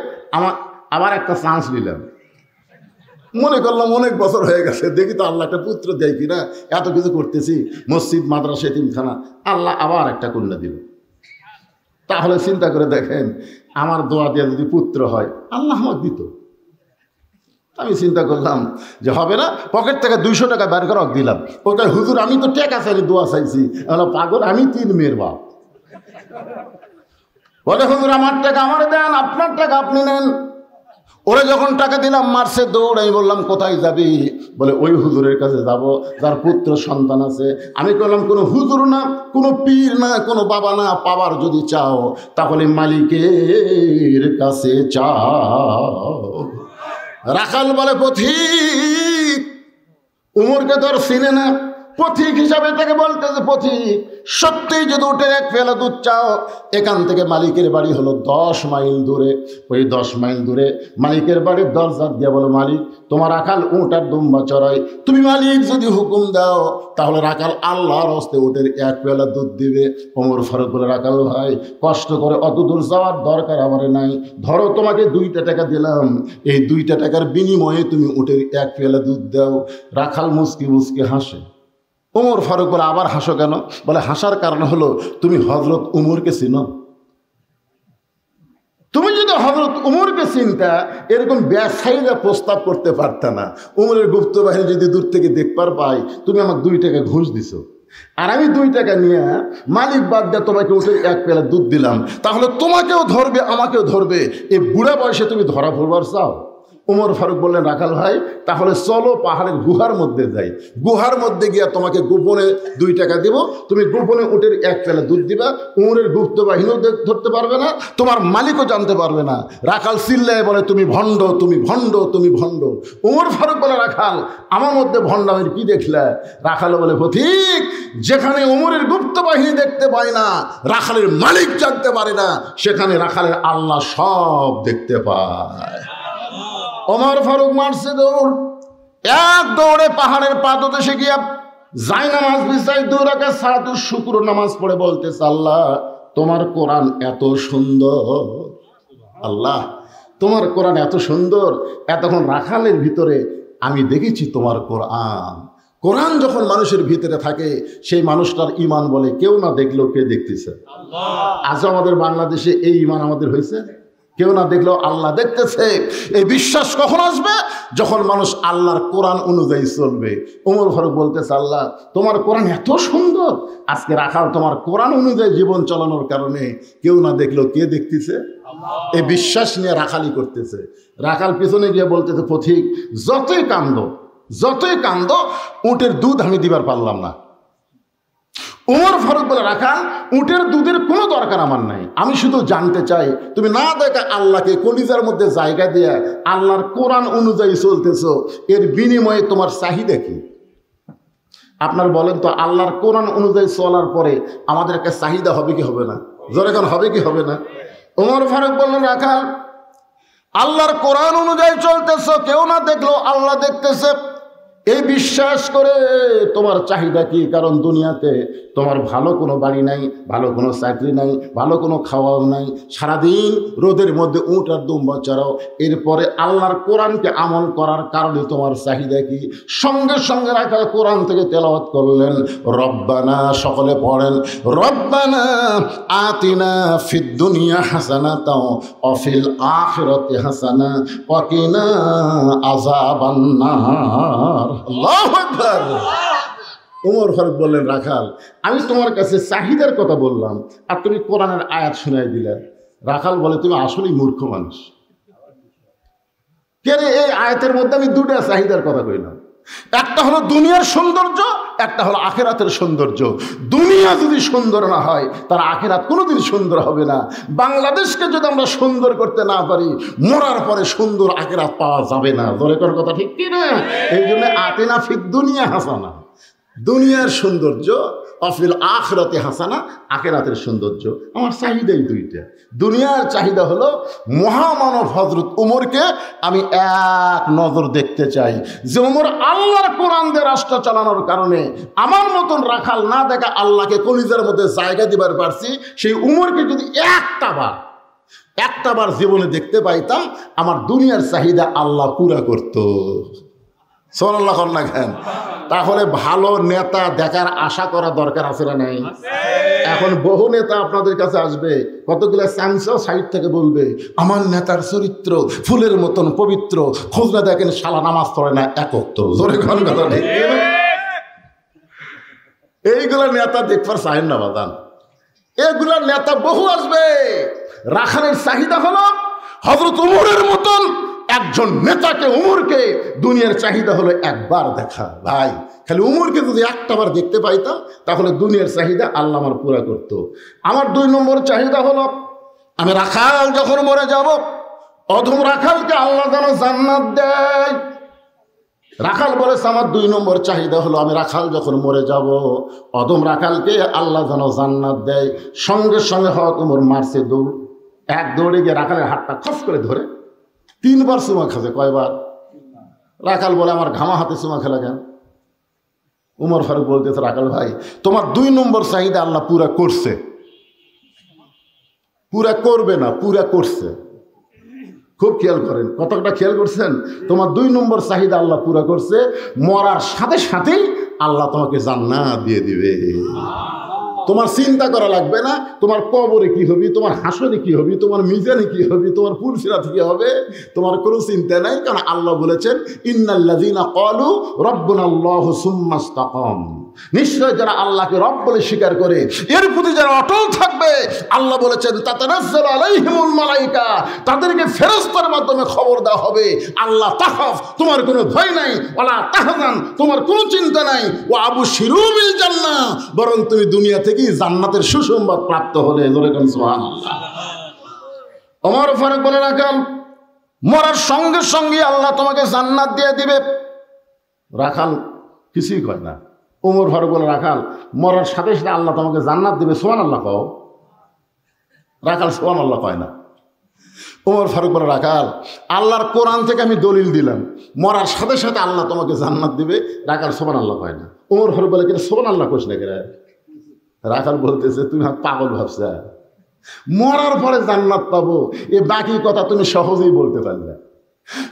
আবার একটা চান্স নিলাম। মনে করলাম অনেক বছর হয়ে গেছে, দেখি তো আল্লাহ একটা পুত্র দেয় কিনা। এত কিছু করতেছি, মসজিদ মাদ্রাসা এতিমখানা, আল্লাহ আবার একটা কন্যা দিল। তাহলে চিন্তা করে দেখেন আমার দোয়া দিয়ে যদি পুত্র হয় আল্লাহ আমাকে দিত। আমি চিন্তা করলাম যে হবে না, পকেট থেকে 200 টাকা বের করে দিলাম। ওটা হুজুর আমি তো টাকা চাইলে দোয়া চাইছি। পাগল, আমি 3 মেয়ের বাপ। বলে হুজুর আমার টাকা আমার দেন, আপনার টাকা আপনি নেন। ওরে যখন টাকা দিলাম মারছে দৌড়। আমি বললাম কোথায় যাবি? বলে ওই হুজুরের কাছে যাব যার পুত্র সন্তান আছে। আমি বললাম কোনো হুজুর না, কোনো পীর না, কোনো বাবা না, পাওয়ার যদি চাও তাহলে মালিকের কাছে চাও। রাখাল বলে পথিক, উমরকে তোর চিনে না? পথিক হিসাবে তাকে বলতেছে পথিক সত্যিই যদি উঠে এক পেয়ালা দুধ চাও, এখান থেকে মালিকের বাড়ি হলো 10 মাইল দূরে। ওই 10 মাইল দূরে মালিকের বাড়ির দরজা দিয়ে বলো মালিক তোমার রাখাল উট আর দুম্বা চড়াই, তুমি মালিক যদি হুকুম দাও তাহলে রাখাল আল্লাহর হস্তে উটের এক পেয়ালা দুধ দিবে। ওমর ফারুক বলে রাখাল ভাই কষ্ট করে অত দূর যাওয়ার দরকার আমার নাই, ধরো তোমাকে 2টা টাকা দিলাম, এই 2টা টাকার বিনিময়ে তুমি উটের এক পেয়ালা দুধ দাও। রাখাল মুসকি মুসকি হাসে। ওমর ফারুক বলে আবার হাসো কেন? বলে হাসার কারণ হলো তুমি হযরত উমরকে চিনো। তুমি যদি হযরত উমরকে চিনতা এরকম ব্যবসায়ীরা প্রস্তাব করতে পারতা না। উমরের গুপ্ত বাহিনী যদি দূর থেকে দেখবার পাই তুমি আমাকে 2 টাকা ঘুষ দিছো, আর আমি 2 টাকা নিয়ে মালিক বাদ দিয়ে তোমাকে উঠে এক পেলা দুধ দিলাম, তাহলে তোমাকেও ধরবে আমাকেও ধরবে। এই বুড়া বয়সে তুমি ধরা পড়বার চাও? উমর ফারুক বললেন, রাখাল ভাই তাহলে চলো পাহাড়ের গুহার মধ্যে যাই, গুহার মধ্যে গিয়া তোমাকে গোপনে 2 টাকা দিব, তুমি গোপনে উটের 1 পেলা দুধ দিবা, উমরের গুপ্ত বাহিনীও ধরতে পারবে না, তোমার মালিকও জানতে পারবে না। রাখাল চিল্লায় বলে, তুমি ভণ্ড, তুমি ভণ্ড, তুমি ভণ্ড। উমর ফারুক বলে, রাখাল আমার মধ্যে ভণ্ডামের কি দেখলে? রাখাল বলে, পথিক যেখানে উমরের গুপ্ত বাহিনী দেখতে পায় না, রাখালের মালিক জানতে পারে না, সেখানে রাখালের আল্লাহ সব দেখতে পায়। ওমর ফারুক মারছে দৌড়, এক দৌড়ে পাহাড়ের পাদদেশে গিয়া যাই নামাজ বিছাই 2 রাকাত সালাতুল শুকর নামাজ পড়ে বলতেছে, আল্লাহ তোমার কোরআন এত সুন্দর, আল্লাহ তোমার কোরআন এত সুন্দর। এতক্ষণ রাখালের ভিতরে আমি দেখেছি তোমার কোরআন। কোরআন যখন মানুষের ভিতরে থাকে সেই মানুষটার ইমান বলে, কেউ না দেখলেও কে দেখতেছে। আজ আমাদের বাংলাদেশে এই ইমান আমাদের হয়েছে, কেউ না দেখলেও আল্লাহ দেখতেছে। এই বিশ্বাস কখন আসবে? যখন মানুষ আল্লাহর কোরআন অনুযায়ী চলবে। ওমর ফারুক বলতেছে, আল্লাহ তোমার কোরআন এত সুন্দর, আজকে রাখাল তোমার কোরআন অনুযায়ী জীবন চালানোর কারণে কেউ না দেখলেও কে দেখতেছে। এই বিশ্বাস নিয়ে রাখালি করতেছে। রাখাল পিছনে গিয়ে বলতেছে, পথিক যতই কান্দ উটের দুধ আমি দিবার পারলাম না। ওমর ফারুক বলে, রাখাল উটের দুধের কোনো দরকার আমার নাই, আমি শুধু জানতে চাই তুমি না দেখা আল্লাহকে কলিজার মধ্যে জায়গা দিয়ে আল্লাহর কোরআন অনুযায়ী চলতেছো, এর বিনিময়ে তোমার চাহিদা কি? আপনার বলেন তো, আল্লাহর কোরআন অনুযায়ী চলার পরে আমাদের একটা চাহিদা হবে কি হবে না? জোরে কোন হবে কি হবে না? ওমর ফারুক বললেন, রাখাল আল্লাহর কোরআন অনুযায়ী চলতেছো, কেউ না দেখলো আল্লাহ দেখতেছে, এই বিশ্বাস করে তোমার চাহিদা কি? কারণ দুনিয়াতে তোমার ভালো কোনো বাড়ি নাই, ভালো কোনো চাকরি নাই, ভালো কোনো খাওয়াও নাই, সারাদিন রোদের মধ্যে উট আর দুম্বা চড়াও, এরপরে আল্লাহর কোরআনকে আমল করার কারণে তোমার চাহিদা কি? সঙ্গে সঙ্গে রাখাল কোরআন থেকে তেলাওয়াত করলেন, রব্বানা, সকলে পড়েন, রব্বানা আতিনা ফিদ দুনিয়া হাসানাতাও ওয়া ফিল আখিরাতি হাসানা ওয়া কিনা আযাবান নার। আল্লাহু আকবার। ওমর ফারুক বললেন, রাখাল আমি তোমার কাছে চাহিদার কথা বললাম আর তুমি কোরআনের আয়াত শুনাই দিলে। রাখাল বলে, তুমি আসলেই মূর্খ মানুষ। কেন এই আয়াতের মধ্যে আমি 2টা চাহিদার কথা কইলাম, একটা হলো দুনিয়ার সৌন্দর্য, একটা হলো আখেরাতের সৌন্দর্য। দুনিয়া যদি সুন্দর না হয় তার আখেরাত কোনোদিন সুন্দর হবে না। বাংলাদেশকে যদি আমরা সুন্দর করতে না পারি, মরার পরে সুন্দর আখেরাত পাওয়া যাবে না। জোরেকর কথা ঠিক কি না? এই জন্য আতিনা ফিদ দুনিয়া হাসানা, দুনিয়ার সৌন্দর্য, অফিল আখিরাতে হাসানা, আখিরাতের সৌন্দর্য। আমার চাহিদাই 2টা। দুনিয়ার চাহিদা হলো মহামানব হযরত উমরকে আমি এক নজর দেখতে চাই, যে উমর আল্লাহর কোরআন দিয়ে রাষ্ট্র চালানোর কারণে আমার মতন রাখাল না দেখা আল্লাহকে কলিজার মধ্যে জায়গা দিবার পারছি, সেই উমরকে যদি একটা বার জীবনে দেখতে পাইতাম, আমার দুনিয়ার চাহিদা আল্লাহ পুরা করতো। সুবহানাল্লাহ না কেন? তাহলে ভালো নেতা দেখার আশা করা দরকার আছে না নাই? এখন বহু নেতা আপনাদের কাছে আসবে, কতগুলো চান্সও সাইড থেকে বলবে, আমার নেতার চরিত্র ফুলের মতন পবিত্র, খোঁজ না দেখেন শালা নামাজ পড়ে না, একত্র। জোরে কোন কথা ঠিক? এইগুলা নেতা দেখবার চাহেন না বাদান। এগুলা নেতা বহু আসবে। রাখালের চাহিদা হলো হযরত উমরের মতন একজন নেতাকে, উমরকে দুনিয়ার চাহিদা হলো একবার দেখা। ভাই খালি উমরকে যদি একটাবার দেখতে পাইতাম তাহলে দুনিয়ার চাহিদা আল্লাহ আমার পুরা করত। আমার 2 নম্বর চাহিদা হলো, আমি রাখাল যখন মরে যাব, অধম রাখালকে আল্লাহ যেন জান্নাত দেয়। রাখাল বলেছে, আমার 2 নম্বর চাহিদা হলো, আমি রাখাল যখন মরে যাব, অধম রাখালকে আল্লাহ যেন জান্নাত দেয়। সঙ্গে সঙ্গে হক উমর মারছে দৌড়, এক দৌড়ে গিয়ে রাখালের হাতটা খস করে ধরে 3 বার চুমা খাবে। কয়বার? রাখাল বলে, আমার ঘামা হাতে চুমা খেলা কেন? উমর ফারুক বলতেছে, রাখাল ভাই তোমার 2 নম্বর চাহিদা আল্লাহ পুরা করছে, পুরা করবে না, পুরা করছে। খুব খেয়াল করেন, কতটা খেয়াল করছেন? তোমার 2 নম্বর চাহিদা আল্লাহ পুরা করছে, মরার সাথে সাথেই আল্লাহ তোমাকে জান্নাত দিয়ে দিবে। তোমার চিন্তা করা লাগবে না তোমার কবরে কি হবে, তোমার হাসরে কি হবে, তোমার মিজানে কি হবে, তোমার পুলসিরাতে কি হবে, তোমার কোনো চিন্তা নাই। কারণ আল্লাহ বলেছেন ইন্নাল্লাযীনা ক্বালু রাব্বুনাল্লাহু সুম্মা ইসতাকাম, নিশ্চয় যারা আল্লাহকে রব বলে স্বীকার করে এর প্রতি যারা অটল থাকবে, আল্লাহ বলেছেন তাতানাজ্জালু আলাইহিমুল মালায়েকা, তাদেরকে ফেরেশতার মাধ্যমে খবর দেওয়া হবে আল্লাহ তাখাফ, তোমার কোনো ভয় নাই, ওয়ালা তাহজান, তোমার কোনো চিন্তা নাই, ওয়া আবশিরু বিল জান্নাহ, বরং তুমি দুনিয়া থেকেই জান্নাতের সুসংবাদ প্রাপ্ত হলে। জোরে কোন সুবহানাল্লাহ। ওমর ফারুক বলে রাখাল মরার সঙ্গে সঙ্গে আল্লাহ তোমাকে জান্নাত দিয়ে দিবে। রাখাল কিছুই কয় না। ওমর ফারুক বলে রাখাল মরার সাথে সাথে আল্লাহ তোমাকে জান্নাত দিবে, সুবহানাল্লাহ কও। রাখাল সুবহানাল্লাহ কয় না। ওমর ফারুক বলে রাখাল আল্লাহর কোরআন থেকে আমি দলিল দিলাম মরার সাথে সাথে আল্লাহ তোমাকে জান্নাত দিবে। রাখাল সুবহানাল্লাহ কয় না। ওমর ফারুক বলে কিন্তু সুবহানাল্লাহ কইস না কেন? রাখাল বলতেছে তুমি পাগল ভাবছা, মরার পরে জান্নাত পাবো এ বাকি কথা তুমি সহজেই বলতে পারলে,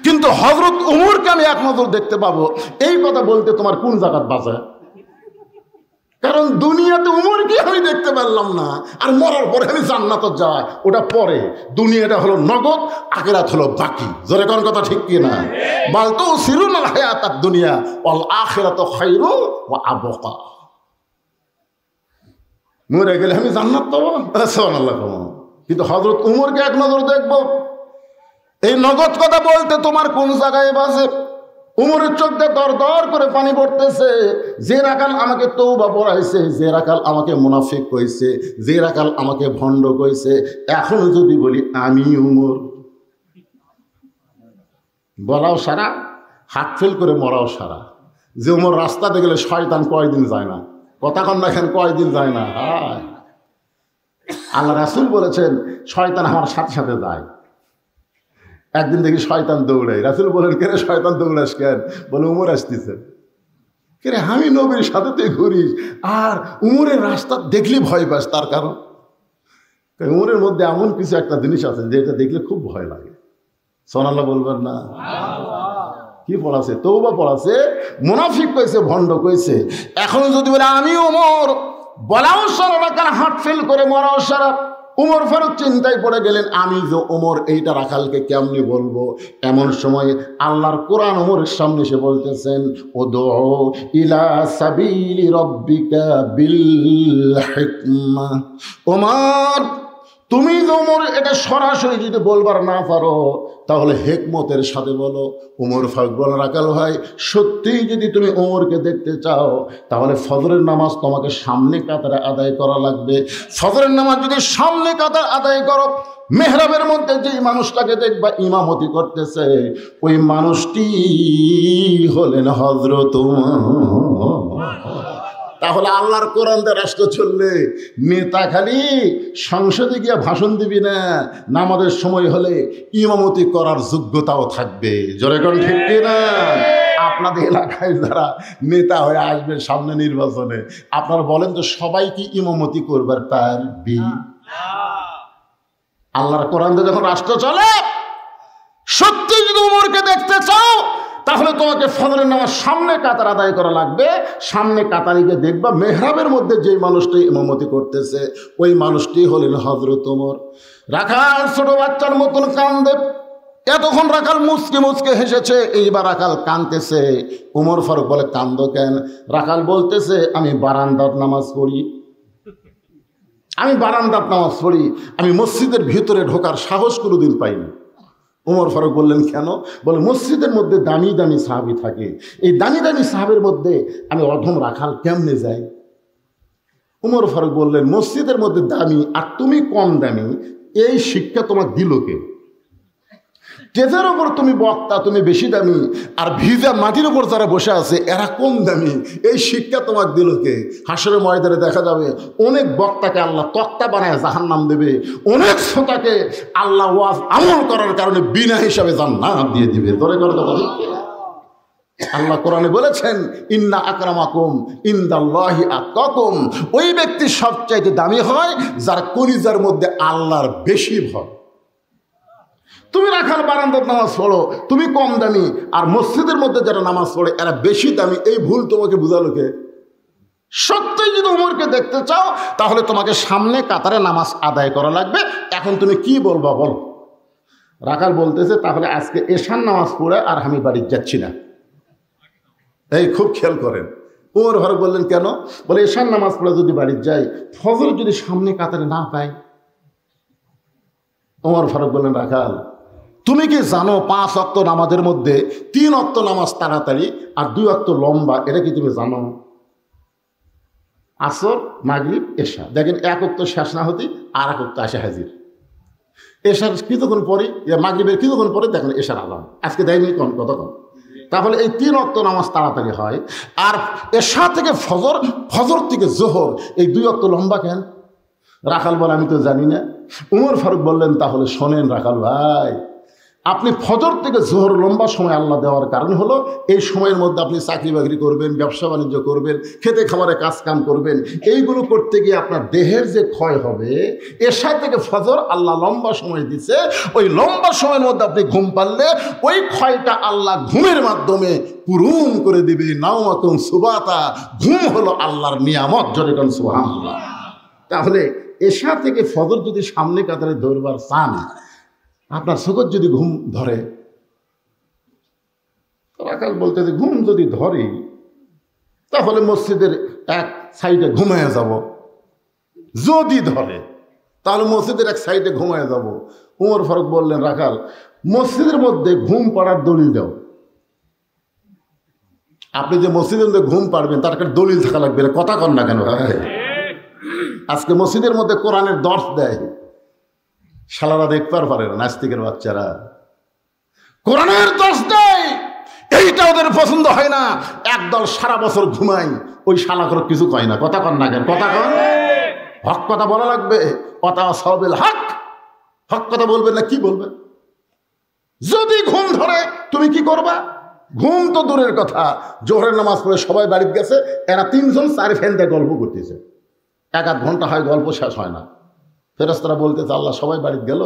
কিন্তু হযরত ওমরকে আমি এক নজর দেখতে পাবো এই কথা বলতে তোমার কোন জায়গাত বাঁচা? কারণ দুনিয়াতে ওমরকে আমি দেখতে পারলাম না, আর মরার পরে আমি জান্নাতে যাই ওটা পরে। দুনিয়াটা হলো নগদ, আখিরাত হলো বাকি। জোরে কোন কথা ঠিক কি না? বাল তুসিরুনাল হায়াতাদ দুনিয়া ওয়াল আখিরাতু খায়রুন ওয়া আবকা। মরে গেলে আমি জান্নাত পাবো, সুবহানাল্লাহ। কিন্তু হযরত ওমরকে এক নজর দেখবো, এই নগদ কথা বলতে তোমার কোন জায়গায় বাজে? উমরের চোখ দিয়ে দর দর করে পানি পড়তেছে। যে রাখাল আমাকে তওবা পড়াইছে, যে রাখাল আমাকে মুনাফিক কইছে, যে রাখাল আমাকে ভণ্ড কইছে, এখন যদি বলি আমি উমর, বলাও সারা, হাত ফেল করে মরাও সারা। যে উমর রাস্তাতে গেলে শয়তান কয়দিন যায় না, কথা কন না কেন, কয়দিন যায় না। হায় আল্লাহ রাসূল বলেছেন শয়তান আমার সাথে সাথে যায়। একদিন দেখি শয়তান দৌড়াই, রাসূল বলেন কেরে শয়তান দৌড়াস কেন? বলে উমর আসতেছে। কেরে আমি নবীর সাথে তুই ঘুরিস আর উমরের রাস্তা দেখলে ভয় পাস, তার কারণ উমরের মধ্যে এমন কিছু একটা জিনিস আছে যেটা দেখলে খুব ভয় লাগে। সুবহানাল্লাহ বলবেন না? কি পড়াছে? তওবা পড়াছে, মুনাফিক কইছে, ভণ্ড কইছে। এখন যদি বলে আমি ওমর, বলাও সারা রাখাল হাত ফেল করে মরাও সারা। উমর ফারুক চিন্তায় পড়ে গেলেন আমি যে ওমর এইটা রাখালকে কেমনি বলবো। এমন সময় আল্লাহর কোরআন ওমরের সামনে এসে বলতেছেন উদউ ইলা সাবিলি রাব্বিকা বিল হিকমা। ওমর তুমি যে ওমর এটা সরাসরি যদি বলবার না পারো তাহলে হিকমতের সাথে বলো। উমর ফারুক বলে রাখাল ভাই সত্যিই যদি তুমি ওমরকে দেখতে চাও তাহলে ফজরের নামাজ তোমাকে সামনে কাতারে আদায় করা লাগবে। ফজরের নামাজ যদি সামনে কাতার আদায় করো, মেহরাবের মধ্যে যেই মানুষটাকে দেখবা ইমামতি করতেছে ওই মানুষটি হলেন হযরত ওমর। তাহলে আল্লাহর কোরআন দিয়ে রাষ্ট্র চললে নেতা খালি সংসদে গিয়ে ভাষণ দিবি না, নামাজের সময় হলে ইমামতি করার যোগ্যতাও থাকবে। জোরে কোন ঠিক কিনা? আপনাদের এলাকায় যারা নেতা হয়ে আসবে সামনে নির্বাচনে, আপনারা বলেন তো সবাই কি ইমামতি করবার পারবি? আল্লাহর কোরআন দিয়ে যখন রাষ্ট্র চলে, সত্যি যদি উমরকে দেখতে চাও তাহলে তোমাকে ফজরের নামাজ সামনে কাতার আদায় করা লাগবে। সামনে কাতারে গিয়ে দেখবা মেহরাবের মধ্যে যেই মানুষটি ইমামতি করতেছে ওই মানুষটি হলেন হযরত ওমর। রাখাল ছোট বাচ্চার মতন কান্দে। এতক্ষণ রাখাল মুচকে মুচকে হেসেছে, এইবার রাখাল কাঁদতেছে। উমর ফারুক বলে কান্দো কেন? রাখাল বলতেছে আমি বারান্দার নামাজ পড়ি, আমি বারান্দার নামাজ পড়ি, আমি মসজিদের ভিতরে ঢোকার সাহস কোনোদিন পাইনি। উমর ফারুক বললেন কেন? বলে মসজিদের মধ্যে দামি দামি সাহাবী থাকে, এই দামি দামি সাহাবের মধ্যে আমি অধম রাখাল কেমনে যাই? উমর ফারুক বললেন মসজিদের মধ্যে দামি আর তুমি কম দামি, এই শিক্ষা তোমার দিল কে? স্টেজের ওপর তুমি বক্তা, তুমি বেশি দামি, আর ভিজা মাটির ওপর যারা বসে আছে এরা কম দামি, এই শিক্ষা তোমার দিল কে? হাসরের ময়দানে দেখা যাবে অনেক বক্তাকে আল্লাহ তক্তা বানায় জাহান্নাম দেবে, অনেক শ্রোতাকে আল্লাহ ওয়াজ আমল করার কারণে বিনা হিসাবে জান্নাত দিয়ে দিবে। ধরে করে কথা আল্লাহ কোরআনে বলেছেন ইন্না আকরামাকুম ইনদাল্লাহি আতকাকুম। ওই ব্যক্তি সবচাইতে দামি হয় যার কলিজার মধ্যে আল্লাহর বেশি ভয়। তুমি রাখাল বারান্দার নামাজ পড়ো, তুমি কম দামি, আর মসজিদের মধ্যে যারা নামাজ পড়ে এরা বেশি দামি, এই ভুল তোমাকে বুঝালো কে? সত্যই যদি উমরকে দেখতে চাও তাহলে তোমাকে সামনে কাতারে নামাজ আদায় করা লাগবে। এখন তুমি কি বলবা বলো? রাখাল বলতেছে তাহলে আজকে এশার নামাজ পড়ে আর আমি বাড়ি যাচ্ছি না। এই খুব খেয়াল করেন। ওমর ফারুক বললেন কেন? বলে এশার নামাজ পড়ে যদি বাড়ি যাই, ফজর যদি সামনে কাতারে না পাই। ওমর ফারুক বললেন রাখাল তুমি কি জানো 5 ওয়াক্ত নামাজের মধ্যে 3 ওয়াক্ত নামাজ তাড়াতাড়ি আর 2 ওয়াক্ত লম্বা, এটা কি তুমি জানো? আসর, মাগরিব, এশা, দেখেন 1 ওয়াক্ত শেষ না হতেই আর 1 ওয়াক্ত আসে হাজির। এশার কিছুক্ষণ পরে, মাগরিবের কিছুক্ষণ পরে দেখেন এশার আজান। আজকে দেয়নি কতক্ষণ? তাহলে এই 3 ওয়াক্ত নামাজ তাড়াতাড়ি হয়। আর এশা থেকে ফজর, ফজর থেকে জোহর, এই 2 ওয়াক্ত লম্বা কেন? রাখাল বলে আমি তো জানি না। উমর ফারুক বললেন তাহলে শোনেন রাখাল ভাই, আপনি ফজর থেকে জোহর লম্বা সময় আল্লাহ দেওয়ার কারণ হলো এই সময়ের মধ্যে আপনি চাকরি বাকরি করবেন, ব্যবসা বাণিজ্য করবেন, খেতে খাবারে কাজ কাম করবেন। এইগুলো করতে গিয়ে আপনার দেহের যে ক্ষয় হবে, এশা থেকে ফজর আল্লাহ লম্বা সময় দিচ্ছে। ওই লম্বা সময়ের মধ্যে আপনি ঘুম পারলে ওই ক্ষয়টা আল্লাহ ঘুমের মাধ্যমে পূরণ করে দিবে। নাওমাকুম সুবাতা, ঘুম হলো আল্লাহর নিয়ামত। জোরে কোন সুবহানাল্লাহ। তাহলে এশা থেকে ফজর যদি সামনে কাতারে ধরবার চান, আপনার চোখের যদি ঘুম ধরে, রাখাল বলতে যে ঘুম যদি ধরে তাহলে মসজিদের এক সাইডে ঘুমায় যাব। যদি ধরে তাহলে মসজিদের এক সাইডে ঘুমায় যাব। উমর ফারুক বললেন রাখাল মসজিদের মধ্যে ঘুম পাড়ার দলিল দাও। আপনি যে মসজিদের মধ্যে ঘুম পাড়বেন তার একটা দলিল থাকা লাগবে। কথা কন না কেন? আজকে মসজিদের মধ্যে কোরআনের দর্শ দেয়, শালারা দেখতে পারে না, নাস্তিকের বাচ্চারা কোরআনের দর্শ দেয়, এইটা ওদের পছন্দ হয় না। একদল সারা বছর ঘুমাই, ওই শালা করে কিছু কয় না। কথা কন না কেন? কথা কন, হক কথা বলা লাগবে। কথা সবেল হক, হক কথা বলবেন না কি বলবেন? যদি ঘুম ধরে তুমি কি করবা? ঘুম তো দূরের কথা, জোহরের নামাজ পড়ে সবাই বাড়িতে গেছে, এরা 3 জন 4 ফ্যান দিয়ে গল্প করতেছে। 1-1 ঘন্টা হয়, গল্প শেষ হয় না। ফেরেশতারা বলতেছে আল্লাহ সবাই বাড়িতে গেল,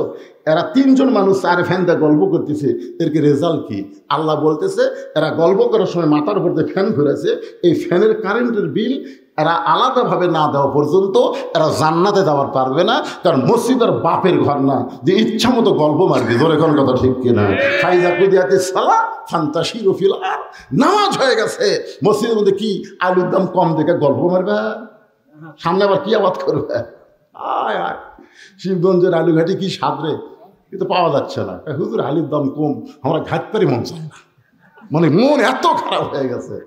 এরা 3 জন মানুষ 4 ফ্যান দিয়ে গল্প করতেছে, এর কি রেজাল্ট কি? আল্লাহ বলতেছে এরা গল্প করার সময় মাথার উপর দিয়ে ফ্যান ঘুরেছে, এই ফ্যানের কারেন্টের বিল এরা আলাদাভাবে না দেওয়া পর্যন্ত এরা জান্নাতে যাওয়ার পারবে না। কারণ মসজিদের বাপের ঘর না যে ইচ্ছা মতো গল্প মারবি। ধরে কোন কথা ঠিক কিনা? ফাইজা কুদিয়াতে সালা ফান্তাশিরু ফিল আর, নামাজ হয়ে গেছে, মসজিদের মধ্যে কি আলুর দাম কম দেখে গল্প মারবে? সামনে আবার কি আবাদ করবে? আয় আয়, শিবগঞ্জের আলুঘাটি কি সাদরে, কিন্তু পাওয়া যাচ্ছে না। হুজুর আলুর দাম কম, আমরা ঘাটতারই মন চায় না, মানে মন এত খারাপ হয়ে গেছে।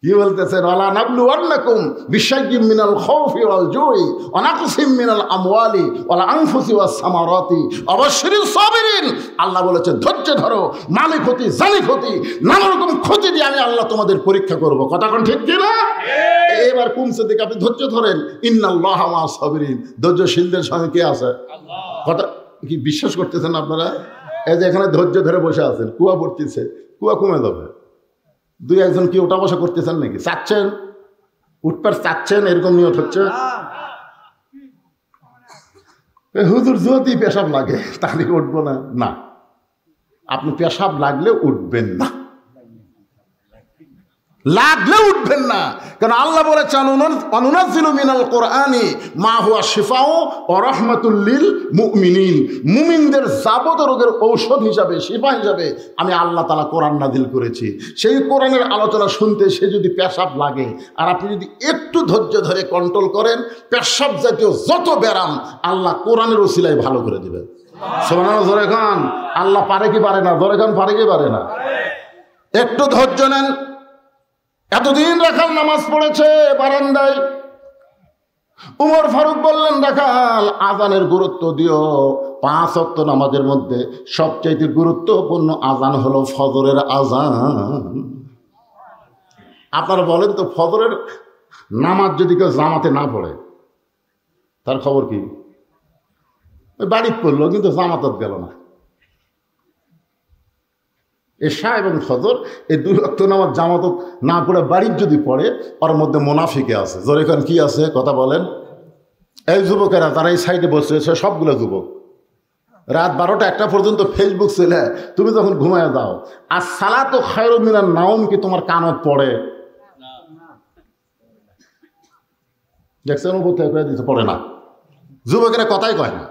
কি বলতেছেন? ওয়ালা নাবলুওয়ান্নাকুম বিশাইয়্যিম মিনাল খাউফি ওয়াল জুই ওয়া নাকসিম মিনাল আমওয়ালি ওয়াল আনফুসি ওয়াস সামারাতি ওয়াবাশশিরিস সাবিরিন। আল্লাহ বলেছে ধৈর্য ধরো, মালিক হতি জালিক হতি, নানা রকম ক্ষতি দিয়ে আমি আল্লাহ তোমাদের পরীক্ষা করব। কথা কোন ঠিক কি না? এবার কমছে দিকে আপনি ধৈর্য ধরেন। ইন্নাল্লাহা মা'আস সাবিরিন, ধৈর্যশীলদের সঙ্গে কে আছে? আল্লাহ। কথা কি বিশ্বাস করতেছেন আপনারা? এই যে এখানে ধৈর্য ধরে বসে আছেন, কুয়া পড়তেছে, কুয়া কমে যাবে। 2-1 জন কি ওঠা বসা করতেছেন নাকি? চাচ্ছেন উঠপার, চাচ্ছেন, এরকম নিয়ত হচ্ছে। হুজুর যদি পেশাব লাগে তাহলে উঠবো না, না, আপনি পেশাব লাগলে উঠবেন না, লাগলে উঠবেন না। কারণ আল্লাহ বলেছেন অনুনাজ্জিলু মিনাল কোরআনি মা হুয়া শিফাউ ওয়া রাহমাতুল লিল মুমিনিন, মুমিনদের যাবতীয় রোগের ঔষধ হিসাবে, শিফা হিসাবে আমি আল্লাহ তাআলা কোরআন নাযিল করেছি। সেই কোরআনের আলোচনা শুনতে সে যদি পেশাব লাগে আর আপনি যদি একটু ধৈর্য ধরে কন্ট্রোল করেন, পেশাব জাতীয় যত ব্যারাম আল্লাহ কোরআনের ওসিলায় ভালো করে দেবে। সুবহানাল্লাহ। জোরে খান, আল্লাহ পারে কি পারে না? জোরে খান, পারে কি পারে না? একটু ধৈর্য নেন। এতদিন রাখাল নামাজ পড়েছে বারান্দায়। উমর ফারুক বললেন রাখাল আজানের গুরুত্ব দিও। 5 ওয়াক্ত নামাজের মধ্যে সবচাইতে গুরুত্বপূর্ণ আজান হলো ফজরের আজান। আপনারা বলেন তো, ফজরের নামাজ যদি কেউ জামাতে না পড়ে তার খবর কি? বাড়িতে পড়লো কিন্তু জামাতত গেল না। এশা এবং ফজর এই 2 ওয়াক্ত নামাজ জামাতত না পড়ে বাড়ির যদি পড়ে, ওর মধ্যে মুনাফিকে আছে। জোরে কান কি আছে? কথা বলেন। এই যুবকেরা যারা এই সাইডে বসে আছে সবগুলো যুবক, রাত 12টা 1টা পর্যন্ত ফেসবুক চলে, তুমি যখন ঘুমায় যাও, আর সালাতু খায়রুম মিনান নাওম কি তোমার কানত পড়ে? দেখছেন ও কোথায় কয়ে দিতে পড়ে না, যুবকেরা কথাই কয় না,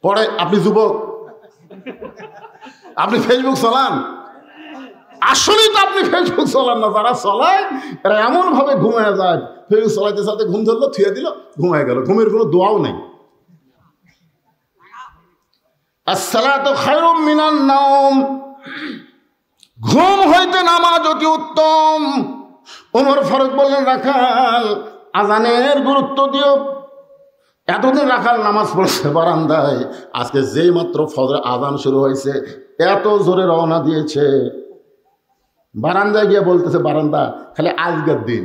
পড়ে। আপনি যুবক, আপনি ফেসবুক চালান? আসলেই তো আপনি ফেসবুক চালান না। যারা চালায় এরা এমন ভাবে ঘুমায় যায়, ফেসবুক চালাইতে চালাতে ঘুম ধরলো, থুয়ে দিল, ঘুমায় গেল, ঘুমের কোনো দোয়াও নেই। আসসালাতু খায়রুম মিনান নাওম, ঘুম হইতে নামাজ অতি উত্তম। ওমর ফারুক বললেন, রাখাল আজানের গুরুত্ব দিও। এতদিন রাখাল নামাজ পড়ছে বারান্দায়, আজকে যেই মাত্র ফজর আজান শুরু হয়েছে এত জোরে রওনা দিয়েছে, বারান্দায় গিয়ে বলতেছে, বারান্দা খালি আজকের দিন,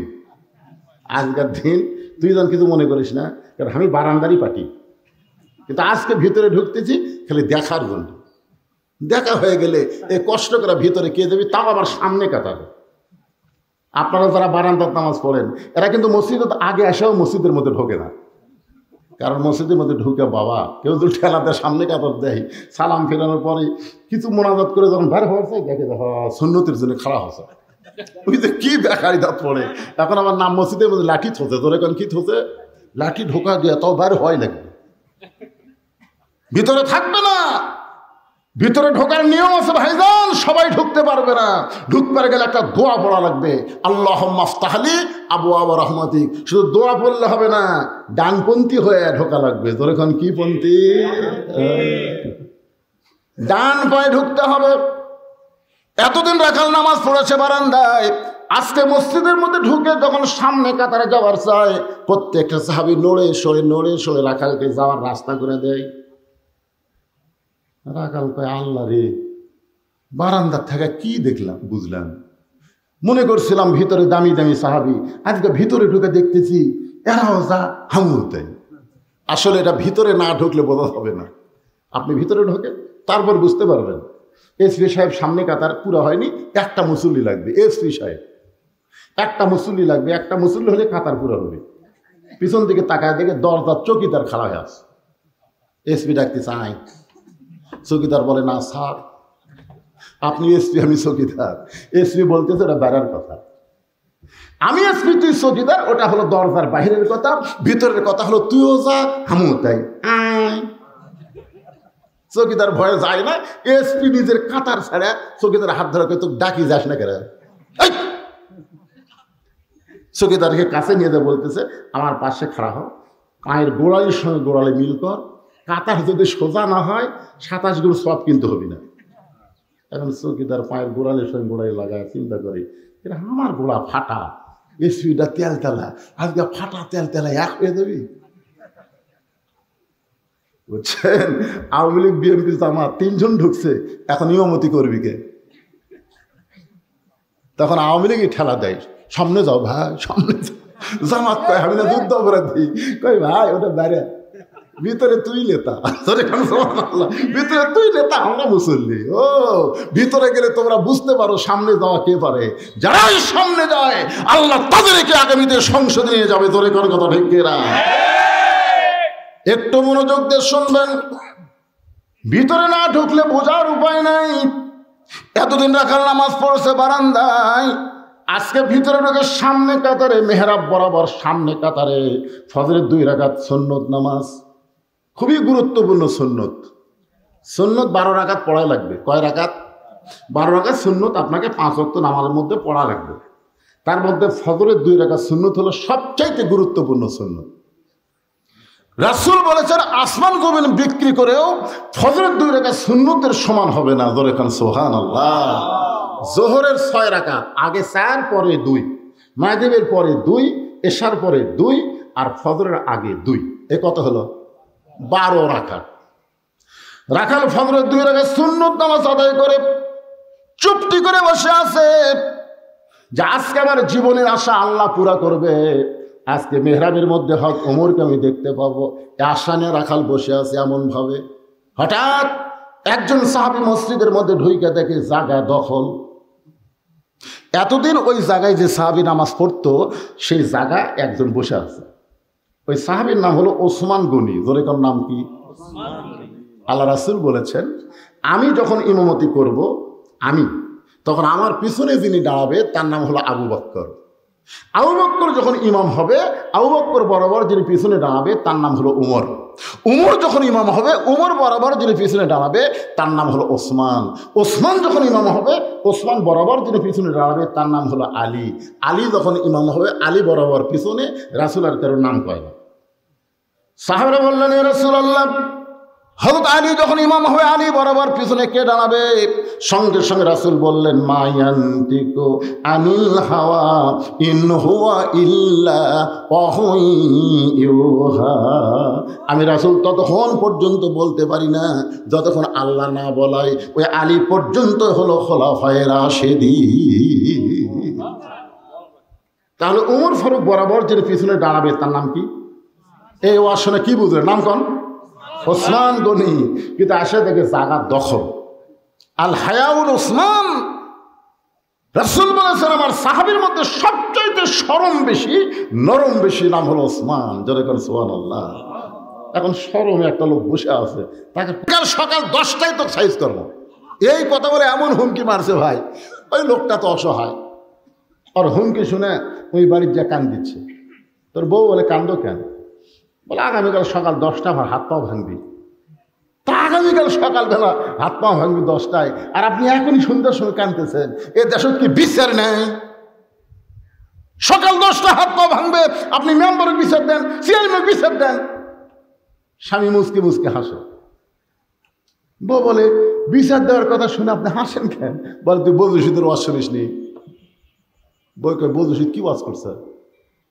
আজকের দিন তুই যেন কিছু মনে করিস না, কারণ আমি বারান্দারই পাটি, কিন্তু আজকে ভিতরে ঢুকতেছি খালি দেখার জন্য। দেখা হয়ে গেলে এই কষ্ট করে ভিতরে কে দেবি, তাও আবার সামনে কাটাবে। আপনারা যারা বারান্দার নামাজ পড়েন এরা কিন্তু মসজিদের আগে এসেও মসজিদের মধ্যে ঢোকে না, কারণ মসজিদের মধ্যে ঢুকে বাবা কেউ যদি ঠেলা দেয় সামনে কাতার দেয়, সালাম ফেরানোর পরে কিছু মোনাজাত করে যখন বের হওয়া যায় দেখে দেখো সুন্নতির জন্য খাড়া হচ্ছে, ওই যে কি দেখাই দাঁত পড়ে। এখন আমার নাম মসজিদের মধ্যে লাঠি থোছে, তোর এখন কি থোছে, লাঠি ঢোকা দিয়ে তাও বের হয় লাগবে, ভিতরে থাকবে না। ভিতরে ঢোকার নিয়ম আছে ভাইজান, সবাই ঢুকতে পারবে না। ঢুকতে গেলে একটা দোয়া পড়া লাগবে, আল্লাহুম্মা আফতাহলি আবওয়াব রাহমাতিক। শুধু দোয়া পড়লে হবে না, ডানপন্থী হয়ে ঢোকা লাগবে। তোর এখন কি পন্থী? ডান পায়ে ঢুকতে হবে। এতদিন রাখাল নামাজ পড়েছে বারান্দায়, আজকে মসজিদের মধ্যে ঢুকে যখন সামনে কাতারে যাওয়ার চায়, প্রত্যেকটা সাহাবী নড়ে সরে রাখালকে যাওয়ার রাস্তা করে দেয়। রাখাল কয়, আল্লাহ রে, বারান্দার থেকে কি দেখলাম বুঝলাম, মনে করছিলাম ভিতরে দামি দামি সাহাবী, আজকে ভিতরে ঢুকে দেখতেছি এরাও যা হামুর তাই। আসলে এটা ভিতরে না ঢুকলে বোঝা হবে না, আপনি ভিতরে ঢোকেন তারপর বুঝতে পারবেন। এসপি সাহেব সামনে কাতার পুরো হয়নি, একটা মুসল্লি লাগবে। এসপি সাহেব একটা মুসল্লি লাগবে, একটা মুসল্লি হলে কাতার পুরো হবে। পিছন দিকে তাকায় দেখে দরজার চৌকিদার খাড়া হয়ে আছে। এসপি ডাকতে চাই, চৌকিদার বলে, না স্যার আপনি এসপি, আমি চৌকিদার। এসপি বলতেছে ওটা বেড়ার কথা, আমি এসপি তুই চৌকিদার, ওটা হলো দরজার বাহিরের কথা, ভিতরের কথা হলো তুইও যা আমিও তাই। চৌকিদার ভয়ে যায় না, এসপি নিজের কাতার ছাড়া চৌকিদার হাত ধরে তো ডাকি যাস না কেন। চৌকিদারকে কাছে নিয়ে যা বলতেছে, আমার পাশে খাড়া হও, পায়ের গোড়ালির সঙ্গে গোড়ালি মিল কর, কাতার যদি সোজা না হয় 27 গুণ সব কিন্তু হবি না। এখন চৌকিদার পায়ের গোড়ালির সঙ্গে গোড়ালি লাগায় চিন্তা করি, এটা আমার গোড়া ফাটা, এসপিটা তেলতেলা, আজকে ফাটা তেলতেলা এক হয়ে যাবি। বুঝছেন, আওয়ামী লীগ বিএনপি জামাত 3 জন ঢুকছে, এখন ইমামতি করবি কে? তখন আওয়ামী লীগই ঠেলা দেয়, সামনে যাও ভাই, সামনে যাও। জামাত কয়, আমি না যুদ্ধ অপরাধী, কই ভাই ওটা বাইরে, ভিতরে তুই নেতা, ভিতরে তুই নেতা, আমরা মুসল্লি। ও ভিতরে গেলে তোমরা বুঝতে পারো সামনে যাওয়া কে পারে। যারাই সামনে যায় আল্লাহ তাদেরকে আগামীতে সংসদে নিয়ে যাবে। তোরে কোন কথা ঠিক না? একটু মনোযোগ দিয়ে শুনবেন, ভিতরে না ঢুকলে বোঝার উপায় নাই। এতদিন রাখাল নামাজ পড়ছে বারান্দায়, আজকে ভিতরে ঢুকে সামনে কাতারে, মেহরাব বরাবর সামনে কাতারে ফজরের 2 রাকাত সুন্নত নামাজ, খুবই গুরুত্বপূর্ণ সুন্নত। সুন্নত 12 রাকাত পড়া লাগবে। কয় রাকাত? 12 রাকাত সুন্নত আপনাকে 5 ওয়াক্ত নামাজের মধ্যে পড়া লাগবে। তার মধ্যে ফজরের 2 রাকাত সুন্নত হলো সবচাইতে গুরুত্বপূর্ণ সুন্নত। রাসূল বলেছেন, আসমান জমিন বিক্রি করেও ফজরের 2 রাকাত সুন্নতের সমান হবে না। ধরে খান সুবহানাল্লাহ। জোহরের 6 রাকাত, আগে 4 পরে 2, মাগরিবের পরে 2, এশার পরে 2 আর ফজরের আগে 2, এ কত হলো? 12 রাকাত। রাখাল ফজরের 2 রাকাত সুন্নত নামাজ আদায় করে চুপটি করে বসে আছে যে আজকে আমার জীবনের আশা আল্লাহ পুরা করবে, আজকে মেহরাবের মধ্যে হক ওমরকে আমি দেখতে পাবো। আশা নিয়ে রাখাল বসে আছে এমন ভাবে, হঠাৎ একজন সাহাবী মসজিদের মধ্যে ঢুকে দেখে জায়গা দখল। এতদিন ওই জায়গায় যে সাহাবী নামাজ পড়তো সেই জায়গায় একজন বসে আছে। ওই সাহাবীর নাম হলো ওসমান গনি। জোরে কোন নাম কি? আল্লাহ রাসূল বলেছেন, আমি যখন ইমামতি করব, তখন আমার পিছনে যিনি দাঁড়াবে তার নাম হলো আবু বকর। আবু বকর যখন ইমাম হবে, আবু বকর বরাবর যিনি পিছনে দাঁড়াবে তার নাম হলো উমর। উমর যখন ইমাম হবে, উমর বরাবর যিনি পিছনে দাঁড়াবে তার নাম হলো ওসমান। ওসমান যখন ইমাম হবে, ওসমান বরাবর যিনি পিছনে দাঁড়াবে তার নাম হলো আলী। আলী যখন ইমাম হবে, আলী বরাবর পিছনে, রাসূল আর কারোর নাম কয় না। সাহাবারা বললেন, ইয়া রাসূলুল্লাহ, হযরত আলী যখন ইমাম হবে, আলী বরাবর পিছনে কে দাঁড়াবে? সঙ্গে সঙ্গে রাসূল বললেন, মা ইয়ানতিকু আনিল হাওয়া ইন হুয়া ইল্লা ওয়াহয়ুহা। আমি রাসূল ততক্ষণ পর্যন্ত বলতে পারি না যতক্ষণ আল্লাহ না বলায়। ওই আলী পর্যন্ত হলো খোলাফায়ে রাশিদিন। তাহলে উমর ফারুক বরাবর যিনি পিছনে দাঁড়াবে তার নাম কি? এই ওয়াশনে কি বুঝলেন? নাম কোন? ওসমান গনি। কিন্তু আসে দেখে জায়গা দখল। আল হায়াউল ওসমান। রাসূল বলেছেন, আমার সাহাবীর মধ্যে সবচাইতে শরম বেশি, নরম বেশি, নাম হলো ওসমান। জোরে করে সুবহানাল্লাহ। এখন শরমে একটা লোক বসে আছে, তাকে সকাল 10টায় তো সাইজ করবো, এই কথা বলে এমন হুমকি মারছে ভাই। ওই লোকটা তো অসহায়, আর হুমকি শুনে ওই বাড়ির যা কান দিচ্ছে। তোর বউ বলে, কান্দো কেন? বলে, আগামীকাল সকাল 10টা আমার হাত পাও ভাঙবি। তা আগামীকাল সকালবেলা হাত পাও ভাঙবি 10টায়, আর আপনি এখনই সন্ধ্যার সময় কাঁদতেছেন। এ দেশের কি বিচার নেই? সকাল 10টা হাত পাও ভাঙবে, আপনি মেম্বারের বিচার দেন, চেয়ারম্যানের বিচার দেন। স্বামী মুচকে মুচকে হাসে। বউ বলে, বিচার দেওয়ার কথা শুনে আপনি হাসেন কেন? বলে, তুই বজুশীদের ওয়াজ শুনিস নি? বই কই, বজুশীদ কি ওয়াজ করছে?